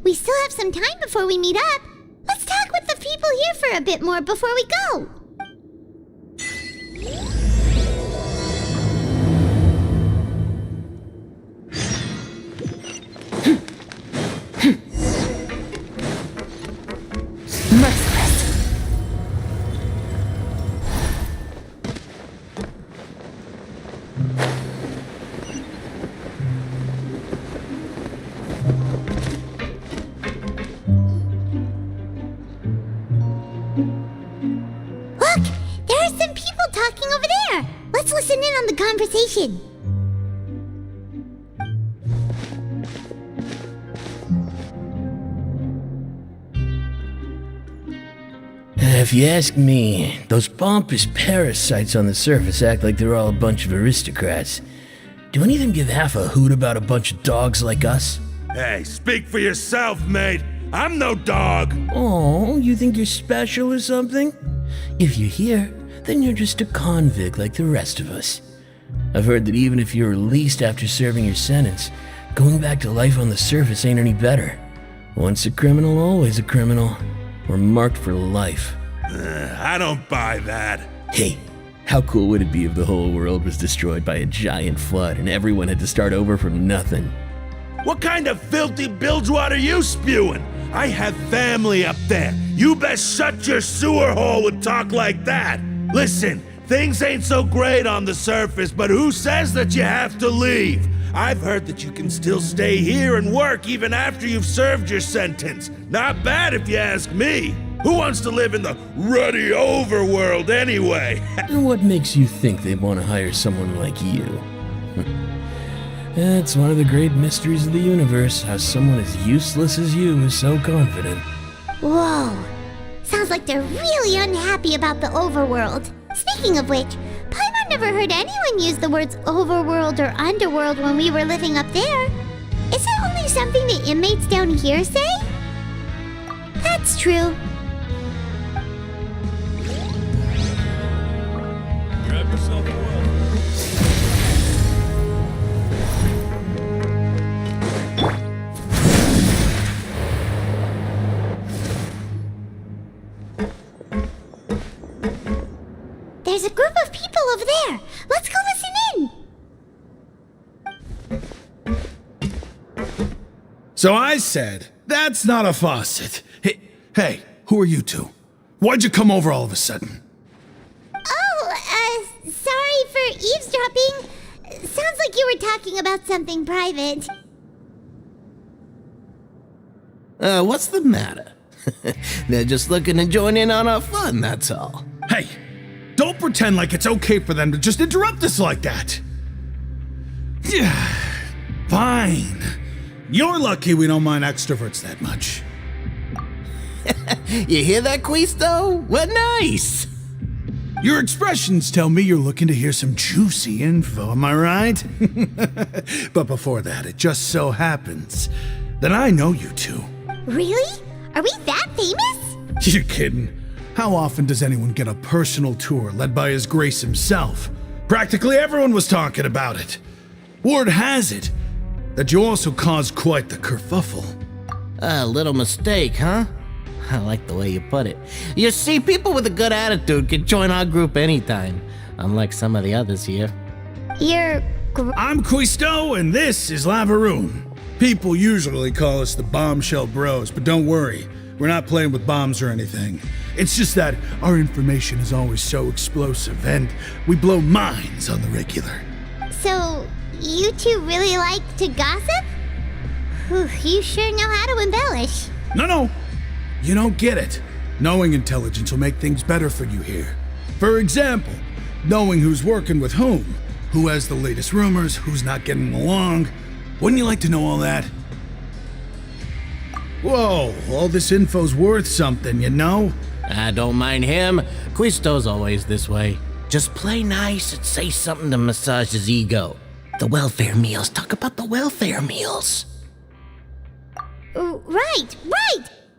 We still have some time before we meet up. Let's talk with the people here for a bit more before we go. listen in on the conversation. If you ask me, those pompous parasites on the surface act like they're all a bunch of aristocrats. Do any of them give half a hoot about a bunch of dogs like us? Hey, speak for yourself, mate. I'm no dog. Oh, you think you're special or something? If you're here, then you're just a convict like the rest of us. I've heard that even if you're released after serving your sentence, going back to life on the surface ain't any better. Once a criminal, always a criminal. We're marked for life. I don't buy that. Hey, how cool would it be if the whole world was destroyed by a giant flood and everyone had to start over from nothing? What kind of filthy bilgewater are you spewing? I have family up there. You best shut your sewer hole with talk like that. Listen, things ain't so great on the surface, but who says that you have to leave? I've heard that you can still stay here and work even after you've served your sentence. Not bad if you ask me. Who wants to live in the ruddy overworld anyway? And what makes you think they'd want to hire someone like you? It's one of the great mysteries of the universe, how someone as useless as you is so confident. Whoa. Sounds like they're really unhappy about the overworld. Speaking of which, Paimon never heard anyone use the words overworld or underworld when we were living up there. Is it only something the inmates down here say? That's true. Grab yourself a well. There's a group of people over there. Let's go listen in. So I said, that's not a faucet. Hey, who are you two? Why'd you come over all of a sudden? Oh, sorry for eavesdropping. Sounds like you were talking about something private. What's the matter? They're just looking to join in on our fun, that's all. Hey, don't pretend like it's okay for them to just interrupt us like that. Yeah, fine. You're lucky we don't mind extroverts that much. You hear that, Quisto? What nice! Your expressions tell me you're looking to hear some juicy info, am I right? But before that, it just so happens that I know you two. Really? Are we that famous? You're kidding. How often does anyone get a personal tour led by His Grace himself? Practically everyone was talking about it. Word has it that you also caused quite the kerfuffle. A little mistake, huh? I like the way you put it. You see, people with a good attitude can join our group anytime, unlike some of the others here. I'm Quisto, and this is Lavaroon. People usually call us the Bombshell Bros, but don't worry, we're not playing with bombs or anything. It's just that our information is always so explosive, and we blow minds on the regular. So, you two really like to gossip? Whew, you sure know how to embellish. No, you don't get it. Knowing intelligence will make things better for you here. For example, knowing who's working with whom, who has the latest rumors, who's not getting along. Wouldn't you like to know all that? Whoa, all this info's worth something, you know? I don't mind him. Quisto's always this way. Just play nice and say something to massage his ego. The welfare meals. Talk about the welfare meals. Right.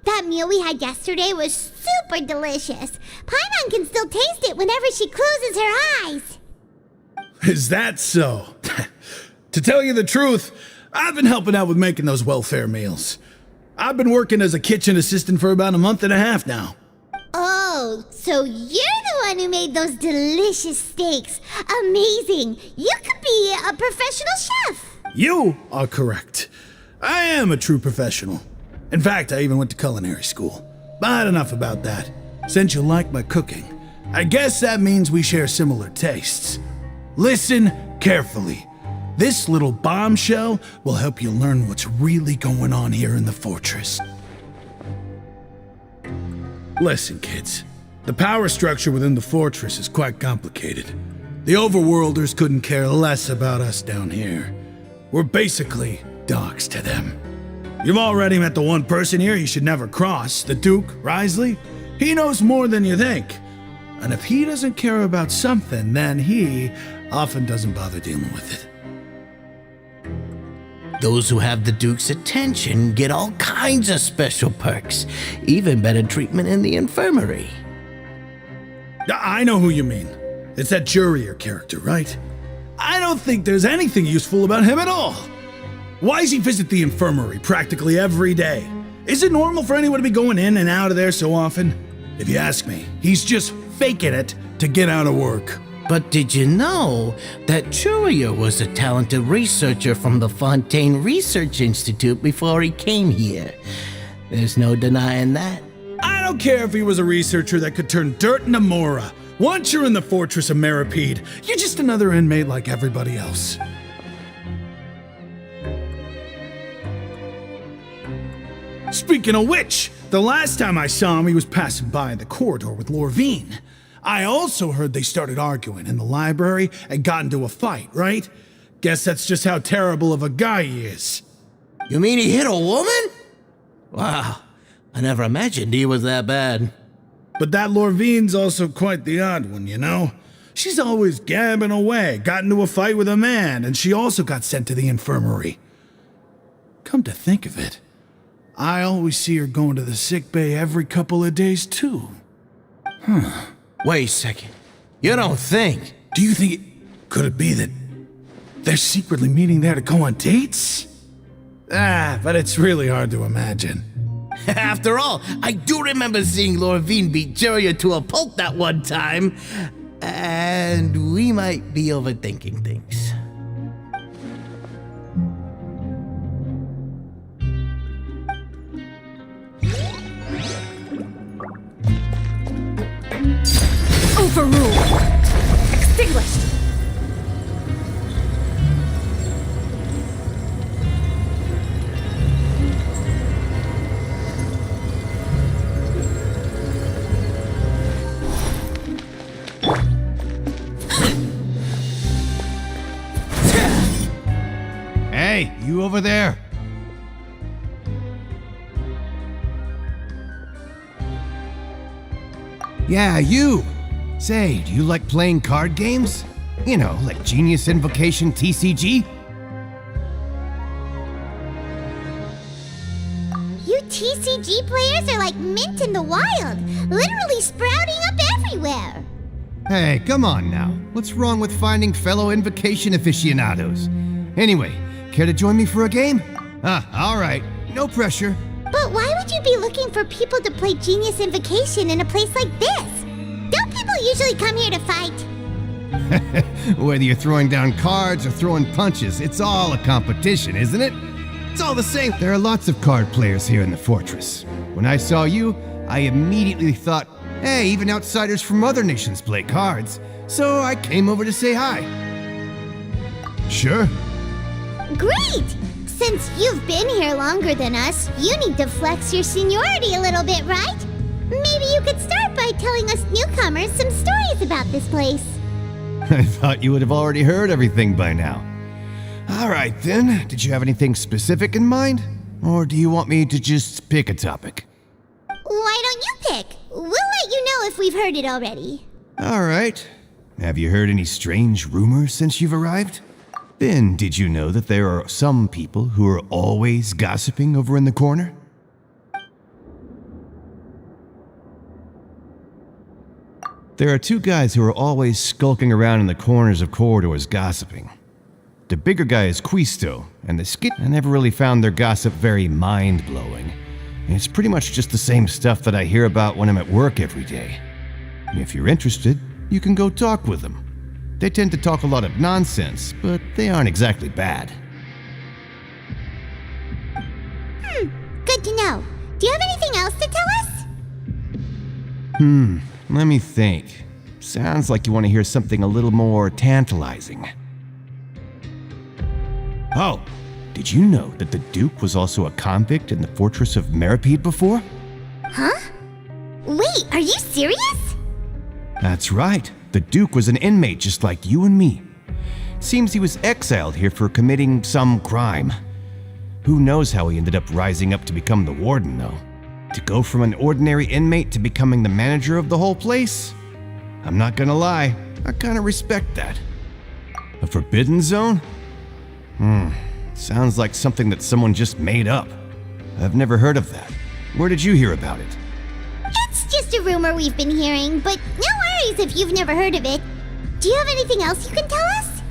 That meal we had yesterday was super delicious. Paimon can still taste it whenever she closes her eyes. Is that so? To tell you the truth, I've been helping out with making those welfare meals. I've been working as a kitchen assistant for about a month and a half now. Oh, so you're the one who made those delicious steaks. Amazing. You could be a professional chef. You are correct. I am a true professional. In fact, I even went to culinary school. But enough about that. Since you like my cooking, I guess that means we share similar tastes. Listen carefully. This little bombshell will help you learn what's really going on here in the fortress. Listen, kids. The power structure within the fortress is quite complicated. The overworlders couldn't care less about us down here. We're basically dogs to them. You've already met the one person here you should never cross, the Duke, Risley. He knows more than you think. And if he doesn't care about something, then he often doesn't bother dealing with it. Those who have the Duke's attention get all kinds of special perks, even better treatment in the infirmary. I know who you mean. It's that Jurier character, right? I don't think there's anything useful about him at all. Why does he visit the infirmary practically every day? Is it normal for anyone to be going in and out of there so often? If you ask me, he's just faking it to get out of work. But did you know that Jurier was a talented researcher from the Fontaine Research Institute before he came here? There's no denying that. I don't care if he was a researcher that could turn dirt into Mora. Once you're in the fortress of Meripede, you're just another inmate like everybody else. Speaking of which, the last time I saw him, he was passing by in the corridor with Lorvine. I also heard they started arguing in the library and got into a fight, right? Guess that's just how terrible of a guy he is. You mean he hit a woman? Wow, I never imagined he was that bad. But that Lorvine's also quite the odd one, you know? She's always gabbing away, got into a fight with a man, and she also got sent to the infirmary. Come to think of it, I always see her going to the sick bay every couple of days, too. Wait a second. You don't think? Do you think could it be that they're secretly meeting there to go on dates? But it's really hard to imagine. After all, I do remember seeing Lorvine beat Jurier to a pulp that one time. And we might be overthinking things. Overruled. Extinguished. Hey, you over there. Yeah, you. Say, do you like playing card games? You know, like Genius Invocation TCG? You TCG players are like mint in the wild, literally sprouting up everywhere. Hey, come on now. What's wrong with finding fellow Invocation aficionados? Anyway, care to join me for a game? All right. No pressure. But why would you be looking for people to play Genius Invocation in a place like this? Don't people usually come here to fight? Whether you're throwing down cards or throwing punches, it's all a competition, isn't it? It's all the same. There are lots of card players here in the fortress. When I saw you, I immediately thought, hey, even outsiders from other nations play cards. So I came over to say hi. Sure. Great! Since you've been here longer than us, you need to flex your seniority a little bit, right? Maybe you could start by telling us newcomers some stories about this place. I thought you would have already heard everything by now. All right then, did you have anything specific in mind? Or do you want me to just pick a topic? Why don't you pick? We'll let you know if we've heard it already. All right. Have you heard any strange rumors since you've arrived? Then, did you know that there are some people who are always gossiping over in the corner? There are two guys who are always skulking around in the corners of corridors gossiping. The bigger guy is Quisto, and the skin. I never really found their gossip very mind-blowing. It's pretty much just the same stuff that I hear about when I'm at work every day. If you're interested, you can go talk with them. They tend to talk a lot of nonsense, but they aren't exactly bad. Good to know. Do you have anything else to tell us? Let me think. Sounds like you want to hear something a little more tantalizing. Oh, did you know that the Duke was also a convict in the fortress of Meripede before? Huh? Wait, are you serious? That's right. The Duke was an inmate just like you and me. Seems he was exiled here for committing some crime. Who knows how he ended up rising up to become the warden, though? To go from an ordinary inmate to becoming the manager of the whole place? I'm not gonna lie, I kinda respect that. A forbidden zone? Sounds like something that someone just made up. I've never heard of that. Where did you hear about it? It's just a rumor we've been hearing, but no worries if you've never heard of it. Do you have anything else you can tell us?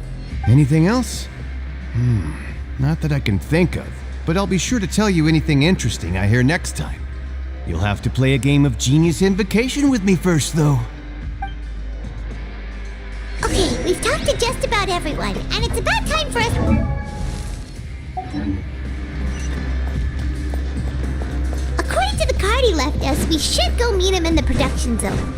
Anything else? Not that I can think of, but I'll be sure to tell you anything interesting I hear next time. You'll have to play a game of Genius Invocation with me first, though. Okay, we've talked to just about everyone, and it's about time for us... According to the card he left us, we should go meet him in the production zone.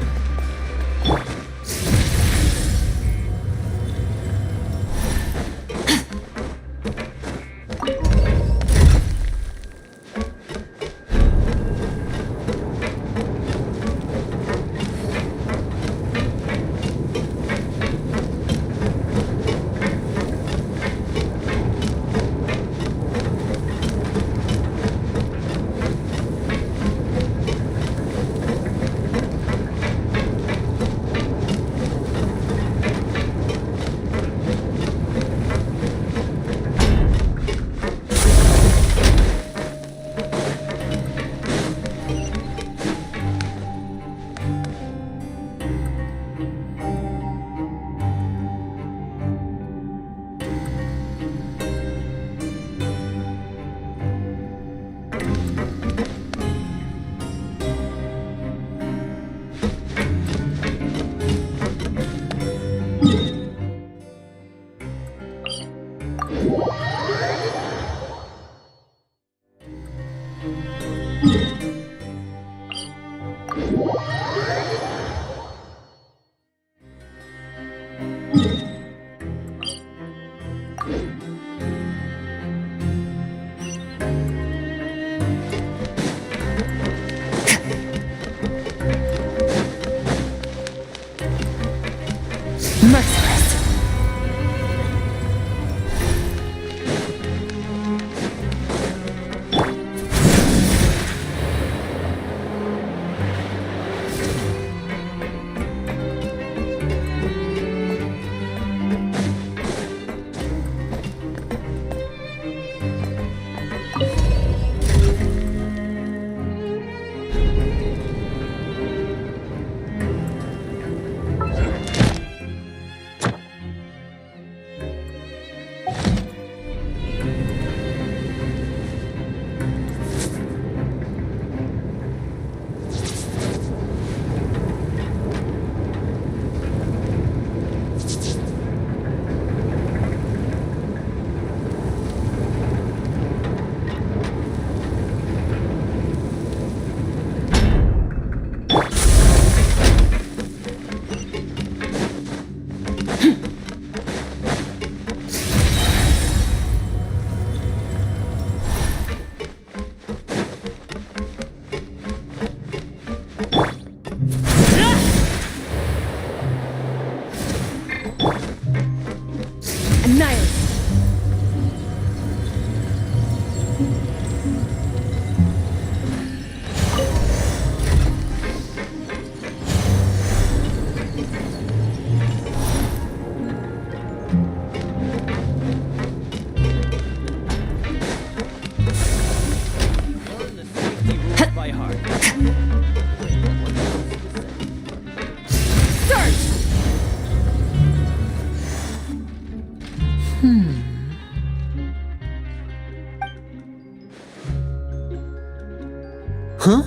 Huh?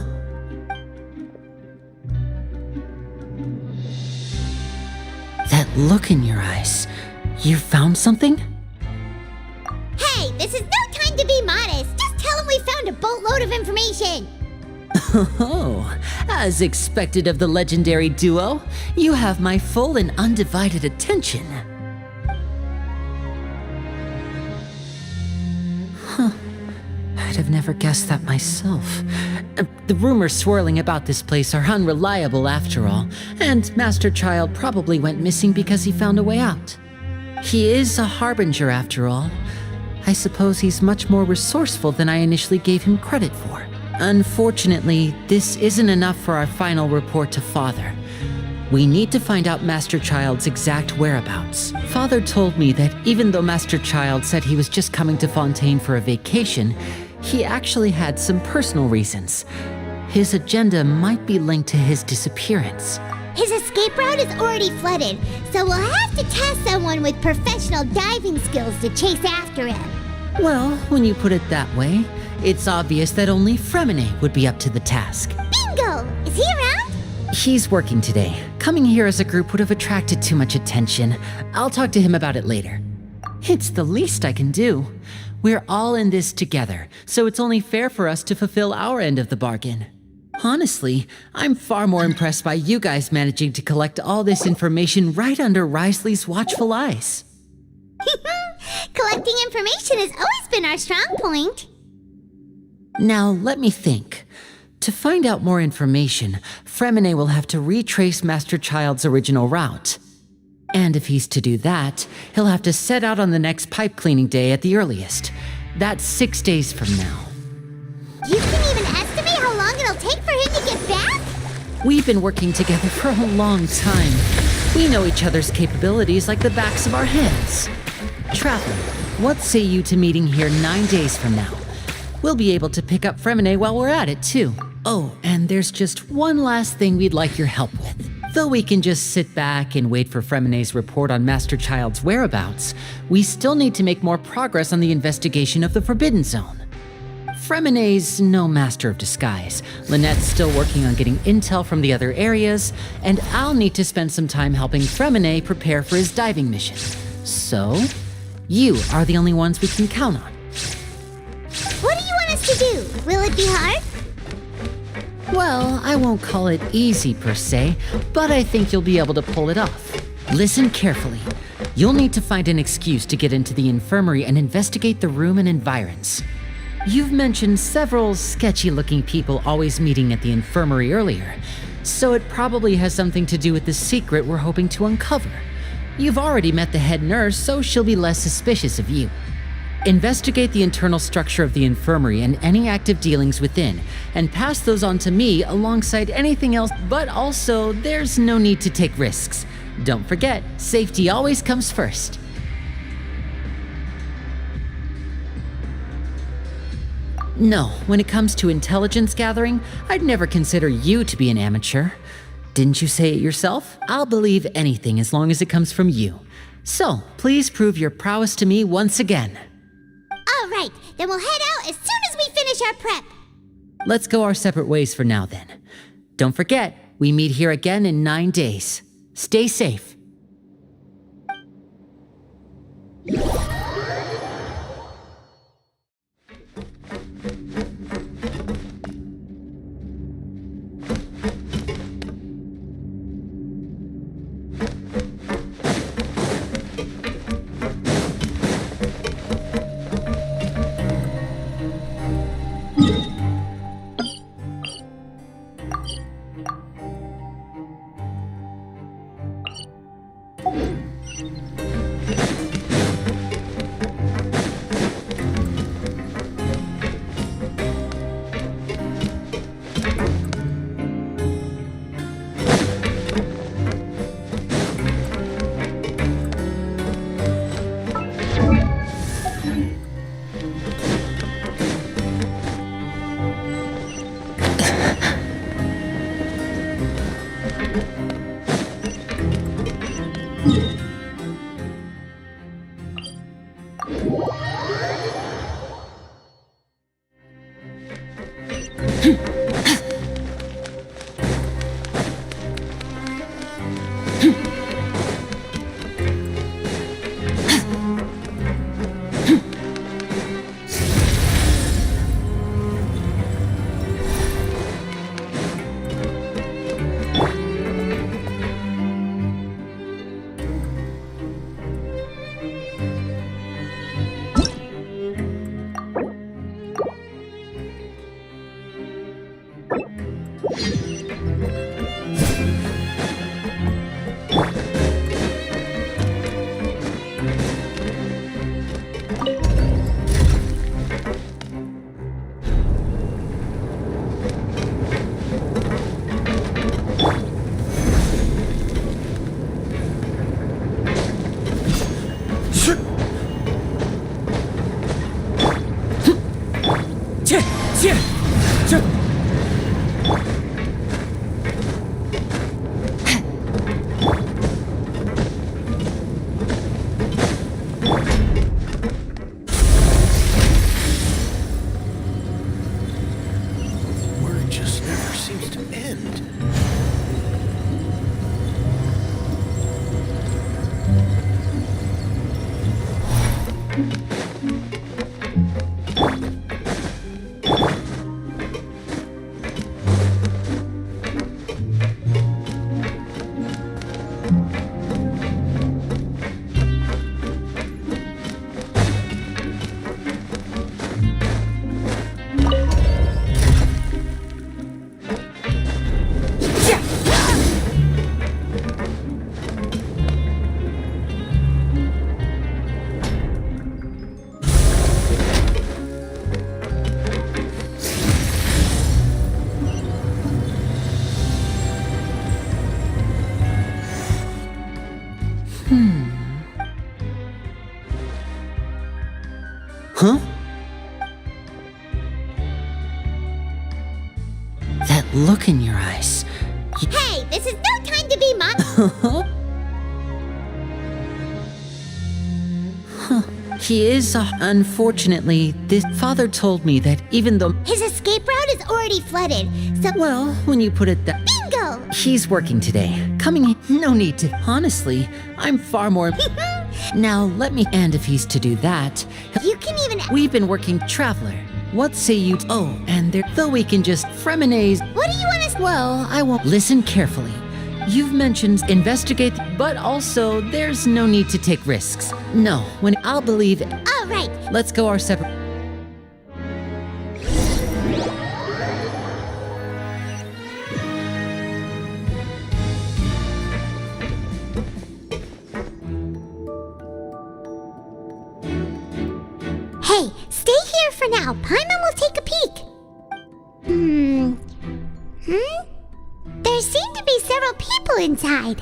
That look in your eyes. You found something? Hey, this is no time to be modest. Just tell him we found a boatload of information. Oh, as expected of the legendary duo, you have my full and undivided attention. Huh. I'd have never guessed that myself. The rumors swirling about this place are unreliable after all, and Master Child probably went missing because he found a way out. He is a harbinger after all. I suppose he's much more resourceful than I initially gave him credit for. Unfortunately, this isn't enough for our final report to Father. We need to find out Master Child's exact whereabouts. Father told me that even though Master Child said he was just coming to Fontaine for a vacation, he actually had some personal reasons. His agenda might be linked to his disappearance. His escape route is already flooded, so we'll have to task someone with professional diving skills to chase after him. Well, when you put it that way, it's obvious that only Fremine would be up to the task. Bingo! Is he around? He's working today. Coming here as a group would have attracted too much attention. I'll talk to him about it later. It's the least I can do. We're all in this together, so it's only fair for us to fulfill our end of the bargain. Honestly, I'm far more impressed by you guys managing to collect all this information right under Risley's watchful eyes. Collecting information has always been our strong point. Now, let me think. To find out more information, Fremine will have to retrace Master Child's original route. And if he's to do that, he'll have to set out on the next pipe cleaning day at the earliest. That's 6 days from now. You can even estimate how long it'll take for him to get back? We've been working together for a long time. We know each other's capabilities like the backs of our hands. Traveler, what say you to meeting here 9 days from now? We'll be able to pick up Fremine while we're at it, too. Oh, and there's just one last thing we'd like your help with. Though we can just sit back and wait for Fremine's report on Master Child's whereabouts, we still need to make more progress on the investigation of the Forbidden Zone. Fremine's no master of disguise. Lynette's still working on getting intel from the other areas, and I'll need to spend some time helping Fremine prepare for his diving mission. So, you are the only ones we can count on. What do you want us to do? Will it be hard? Well, I won't call it easy per se, but I think you'll be able to pull it off. Listen carefully. You'll need to find an excuse to get into the infirmary and investigate the room and environs. You've mentioned several sketchy-looking people always meeting at the infirmary earlier, so it probably has something to do with the secret we're hoping to uncover. You've already met the head nurse, so she'll be less suspicious of you. Investigate the internal structure of the infirmary and any active dealings within, and pass those on to me alongside anything else, but also there's no need to take risks. Don't forget, safety always comes first. No, when it comes to intelligence gathering, I'd never consider you to be an amateur. Didn't you say it yourself? I'll believe anything as long as it comes from you. So, please prove your prowess to me once again. All right, then we'll head out as soon as we finish our prep. Let's go our separate ways for now then. Don't forget, we meet here again in 9 days. Stay safe. Word just never seems to end. Huh? That look in your eyes. Hey, this is no time to be mom. He is, unfortunately, this father told me that even though His escape route is already flooded, so... Well, when you put it that... Bingo! He's working today. Coming, no need to. Honestly, I'm far more... Now, let me... And if he's to do that... You can even... We've been working Traveler. What say you... Oh, and there... Though we can just... Freminaze... What do you want us... Well, I won't... Listen carefully. You've mentioned investigate, but also there's no need to take risks. No, when I'll believe... All right. Let's go our separate... Hey, stay here for now. Paimon will take a peek. There seem to be several people inside.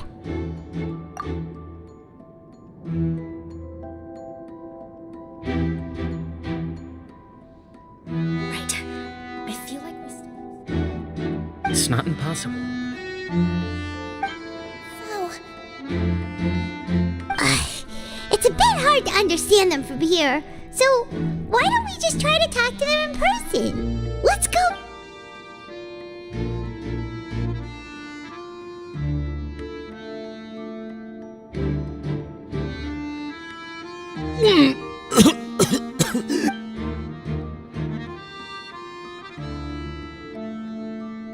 Right. I feel like we It's not impossible. It's a bit hard to understand them from here. So, why don't we just try to talk to them in person? Let's go.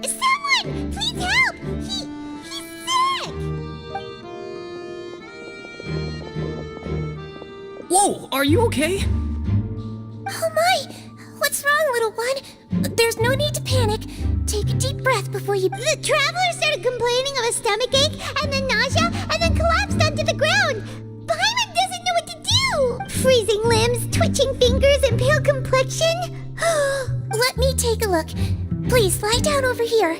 Someone, please help! He's sick! Whoa, are you okay? Oh my! What's wrong, little one? There's no need to panic. Take a deep breath before you... The traveler started complaining of a stomachache, and then nausea, and then collapsed onto the ground. Paimon doesn't know what to do! Freezing limbs, twitching fingers, and pale complexion. Let me take a look. Please, lie down over here.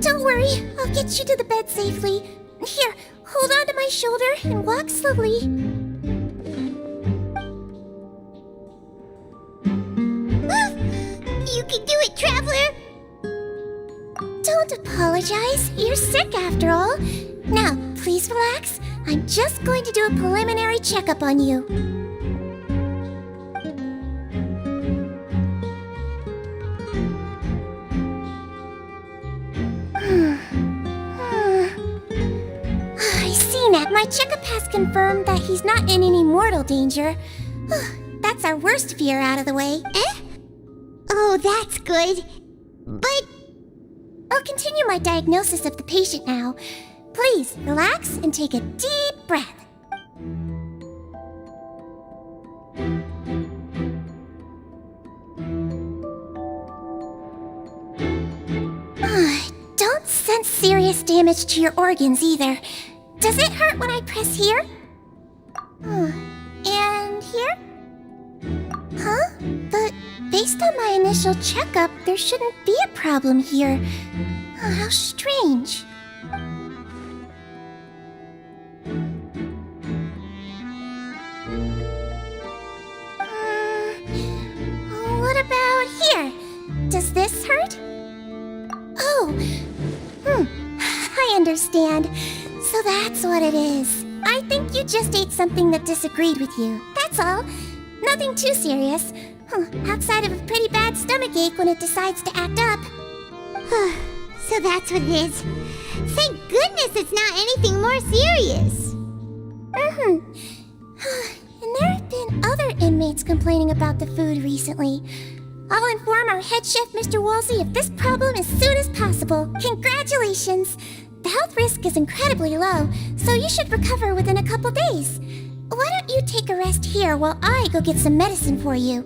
Don't worry, I'll get you to the bed safely. Here, hold on to my shoulder and walk slowly. You can do it, traveler! Don't apologize. You're sick after all. Now, please relax. I'm just going to do a preliminary checkup on you. I see, Nat. My checkup has confirmed that he's not in any mortal danger. That's our worst fear out of the way. Oh, that's good. But... I'll continue my diagnosis of the patient now. Please, relax and take a deep breath. Don't sense serious damage to your organs either. Does it hurt when I press here? And here? Huh? But based on my initial checkup, there shouldn't be a problem here. How strange. understand. So that's what it is. I think you just ate something that disagreed with you. That's all. Nothing too serious. Outside of a pretty bad stomachache when it decides to act up. So that's what it is. Thank goodness it's not anything more serious. And there have been other inmates complaining about the food recently. I'll inform our head chef, Mr. Woolsey, of this problem as soon as possible. Congratulations! The health risk is incredibly low, so you should recover within a couple days. Why don't you take a rest here while I go get some medicine for you?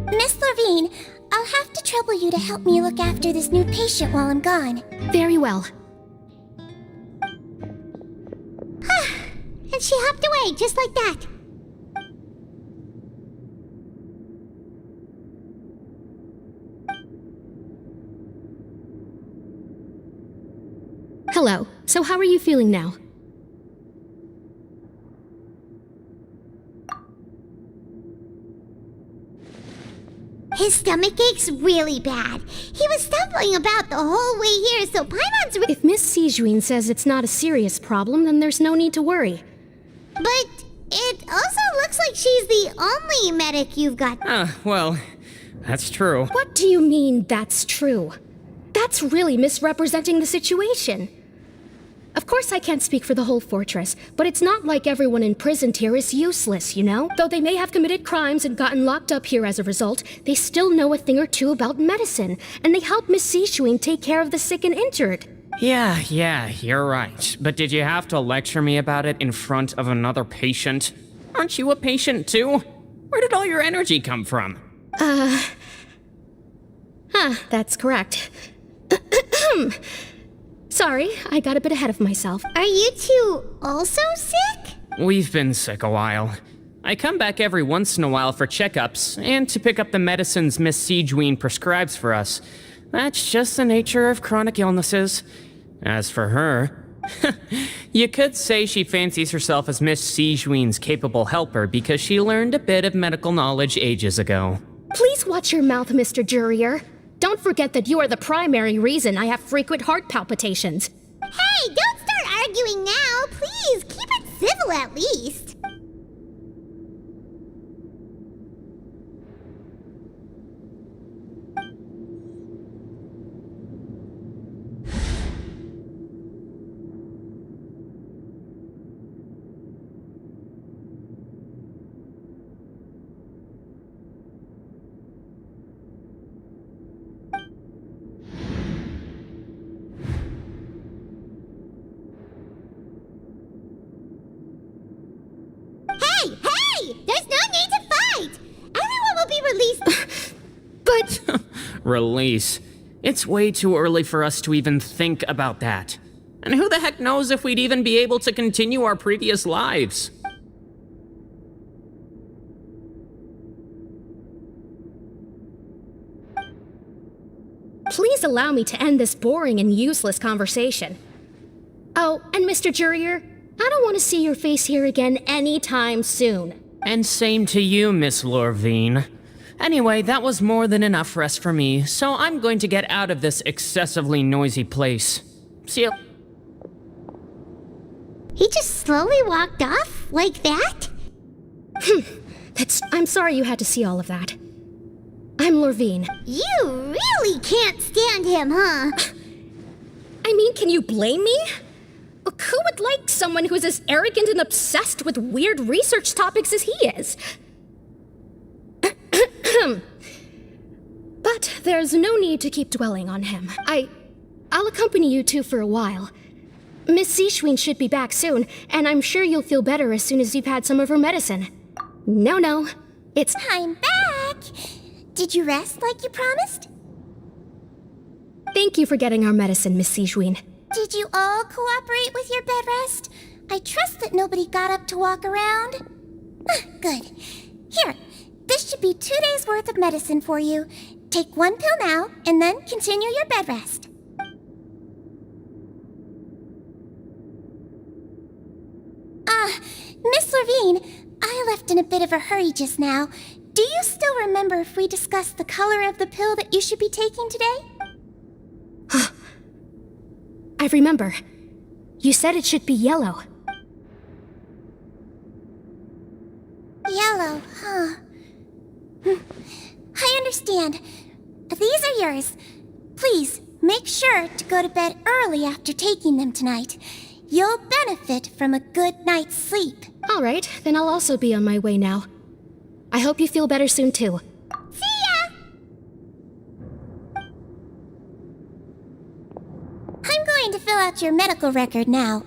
Miss Levine, I'll have to trouble you to help me look after this new patient while I'm gone. Very well. And she hopped away just like that. Hello. So how are you feeling now? His stomach ache's really bad. He was stumbling about the whole way here, so Paimon's If Miss Sijuin says it's not a serious problem, then there's no need to worry. But it also looks like she's the only medic you've got. Well, that's true. What do you mean, that's true? That's really misrepresenting the situation. Of course I can't speak for the whole fortress, but it's not like everyone imprisoned here is useless, you know? Though they may have committed crimes and gotten locked up here as a result, they still know a thing or two about medicine, and they help Miss Sijuin take care of the sick and injured. Yeah, you're right. But did you have to lecture me about it in front of another patient? Aren't you a patient too? Where did all your energy come from? That's correct. Sorry, I got a bit ahead of myself. Are you two also sick? We've been sick a while. I come back every once in a while for checkups, and to pick up the medicines Miss Sijuin prescribes for us. That's just the nature of chronic illnesses. As for her, you could say she fancies herself as Miss Sijuin's capable helper because she learned a bit of medical knowledge ages ago. Please watch your mouth, Mr. Jurier. Don't forget that you are the primary reason I have frequent heart palpitations. Hey, don't start arguing now, please. Keep it civil at least. Hey! There's no need to fight! Everyone will be released. But... Release. It's way too early for us to even think about that. And who the heck knows if we'd even be able to continue our previous lives? Please allow me to end this boring and useless conversation. Oh, and Mr. Jurier, I don't want to see your face here again anytime soon. And same to you, Miss Lorvine. Anyway, that was more than enough rest for me, so I'm going to get out of this excessively noisy place. See ya. He just slowly walked off like that? I'm sorry you had to see all of that. I'm Lorvine. You really can't stand him, huh? I mean, can you blame me? Who would like someone who's as arrogant and obsessed with weird research topics as he is? But there's no need to keep dwelling on him. I'll accompany you two for a while. Miss Sijuin should be back soon, and I'm sure you'll feel better as soon as you've had some of her medicine. No, it's... I'm back! Did you rest like you promised? Thank you for getting our medicine, Miss Sijuin. Did you all cooperate with your bed rest? I trust that nobody got up to walk around. Good. Here, this should be 2 days' worth of medicine for you. Take 1 pill now, and then continue your bed rest. Miss Levine, I left in a bit of a hurry just now. Do you still remember if we discussed the color of the pill that you should be taking today? I remember. You said it should be yellow. Yellow, huh? I understand. These are yours. Please, make sure to go to bed early after taking them tonight. You'll benefit from a good night's sleep. All right, then I'll also be on my way now. I hope you feel better soon, too. See ya! I'm going to fill out your medical record now.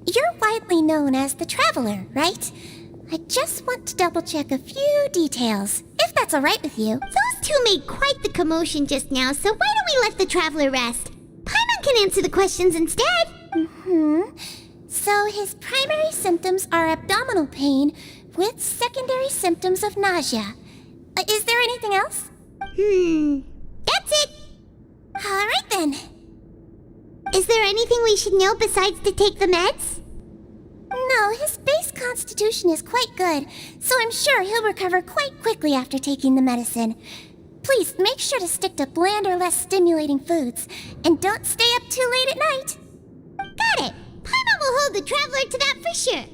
You're widely known as the Traveler, right? I just want to double-check a few details, if that's all right with you. Those two made quite the commotion just now, so why don't we let the traveler rest? Paimon can answer the questions instead. So his primary symptoms are abdominal pain with secondary symptoms of nausea. Is there anything else? That's it. All right then. Is there anything we should know besides to take the meds? No, his base constitution is quite good, so I'm sure he'll recover quite quickly after taking the medicine. Please make sure to stick to bland or less stimulating foods, and don't stay up too late at night. Got it. Paimon will hold the traveler to that for sure.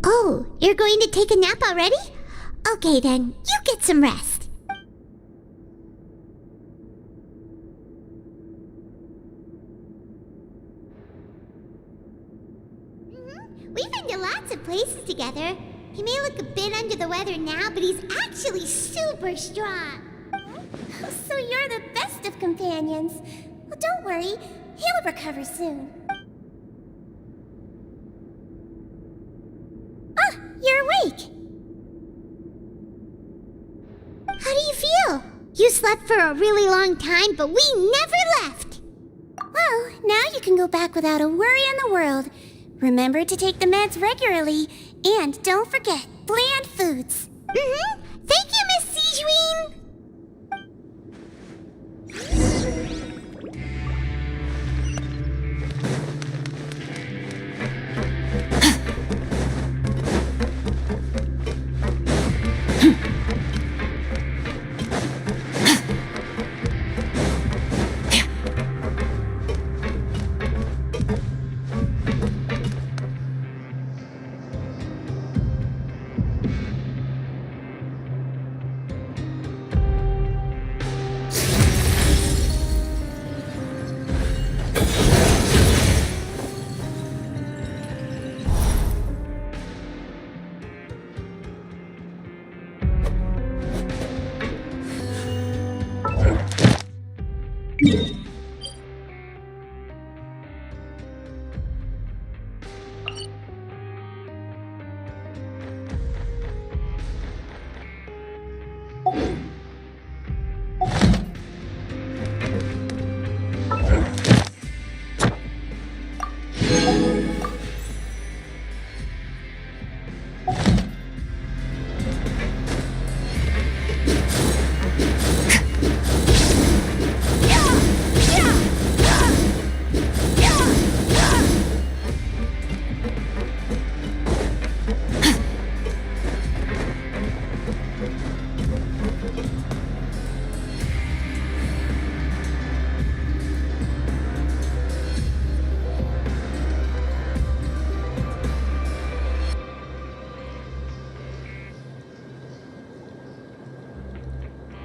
Oh, you're going to take a nap already? Okay then, you get some rest. We've been to lots of places together. He may look a bit under the weather now, but he's actually super strong. So you're the best of companions. Well, don't worry, he'll recover soon. Ah, you're awake. How do you feel? You slept for a really long time, but we never left. Well, now you can go back without a worry in the world. Remember to take the meds regularly, and don't forget bland foods.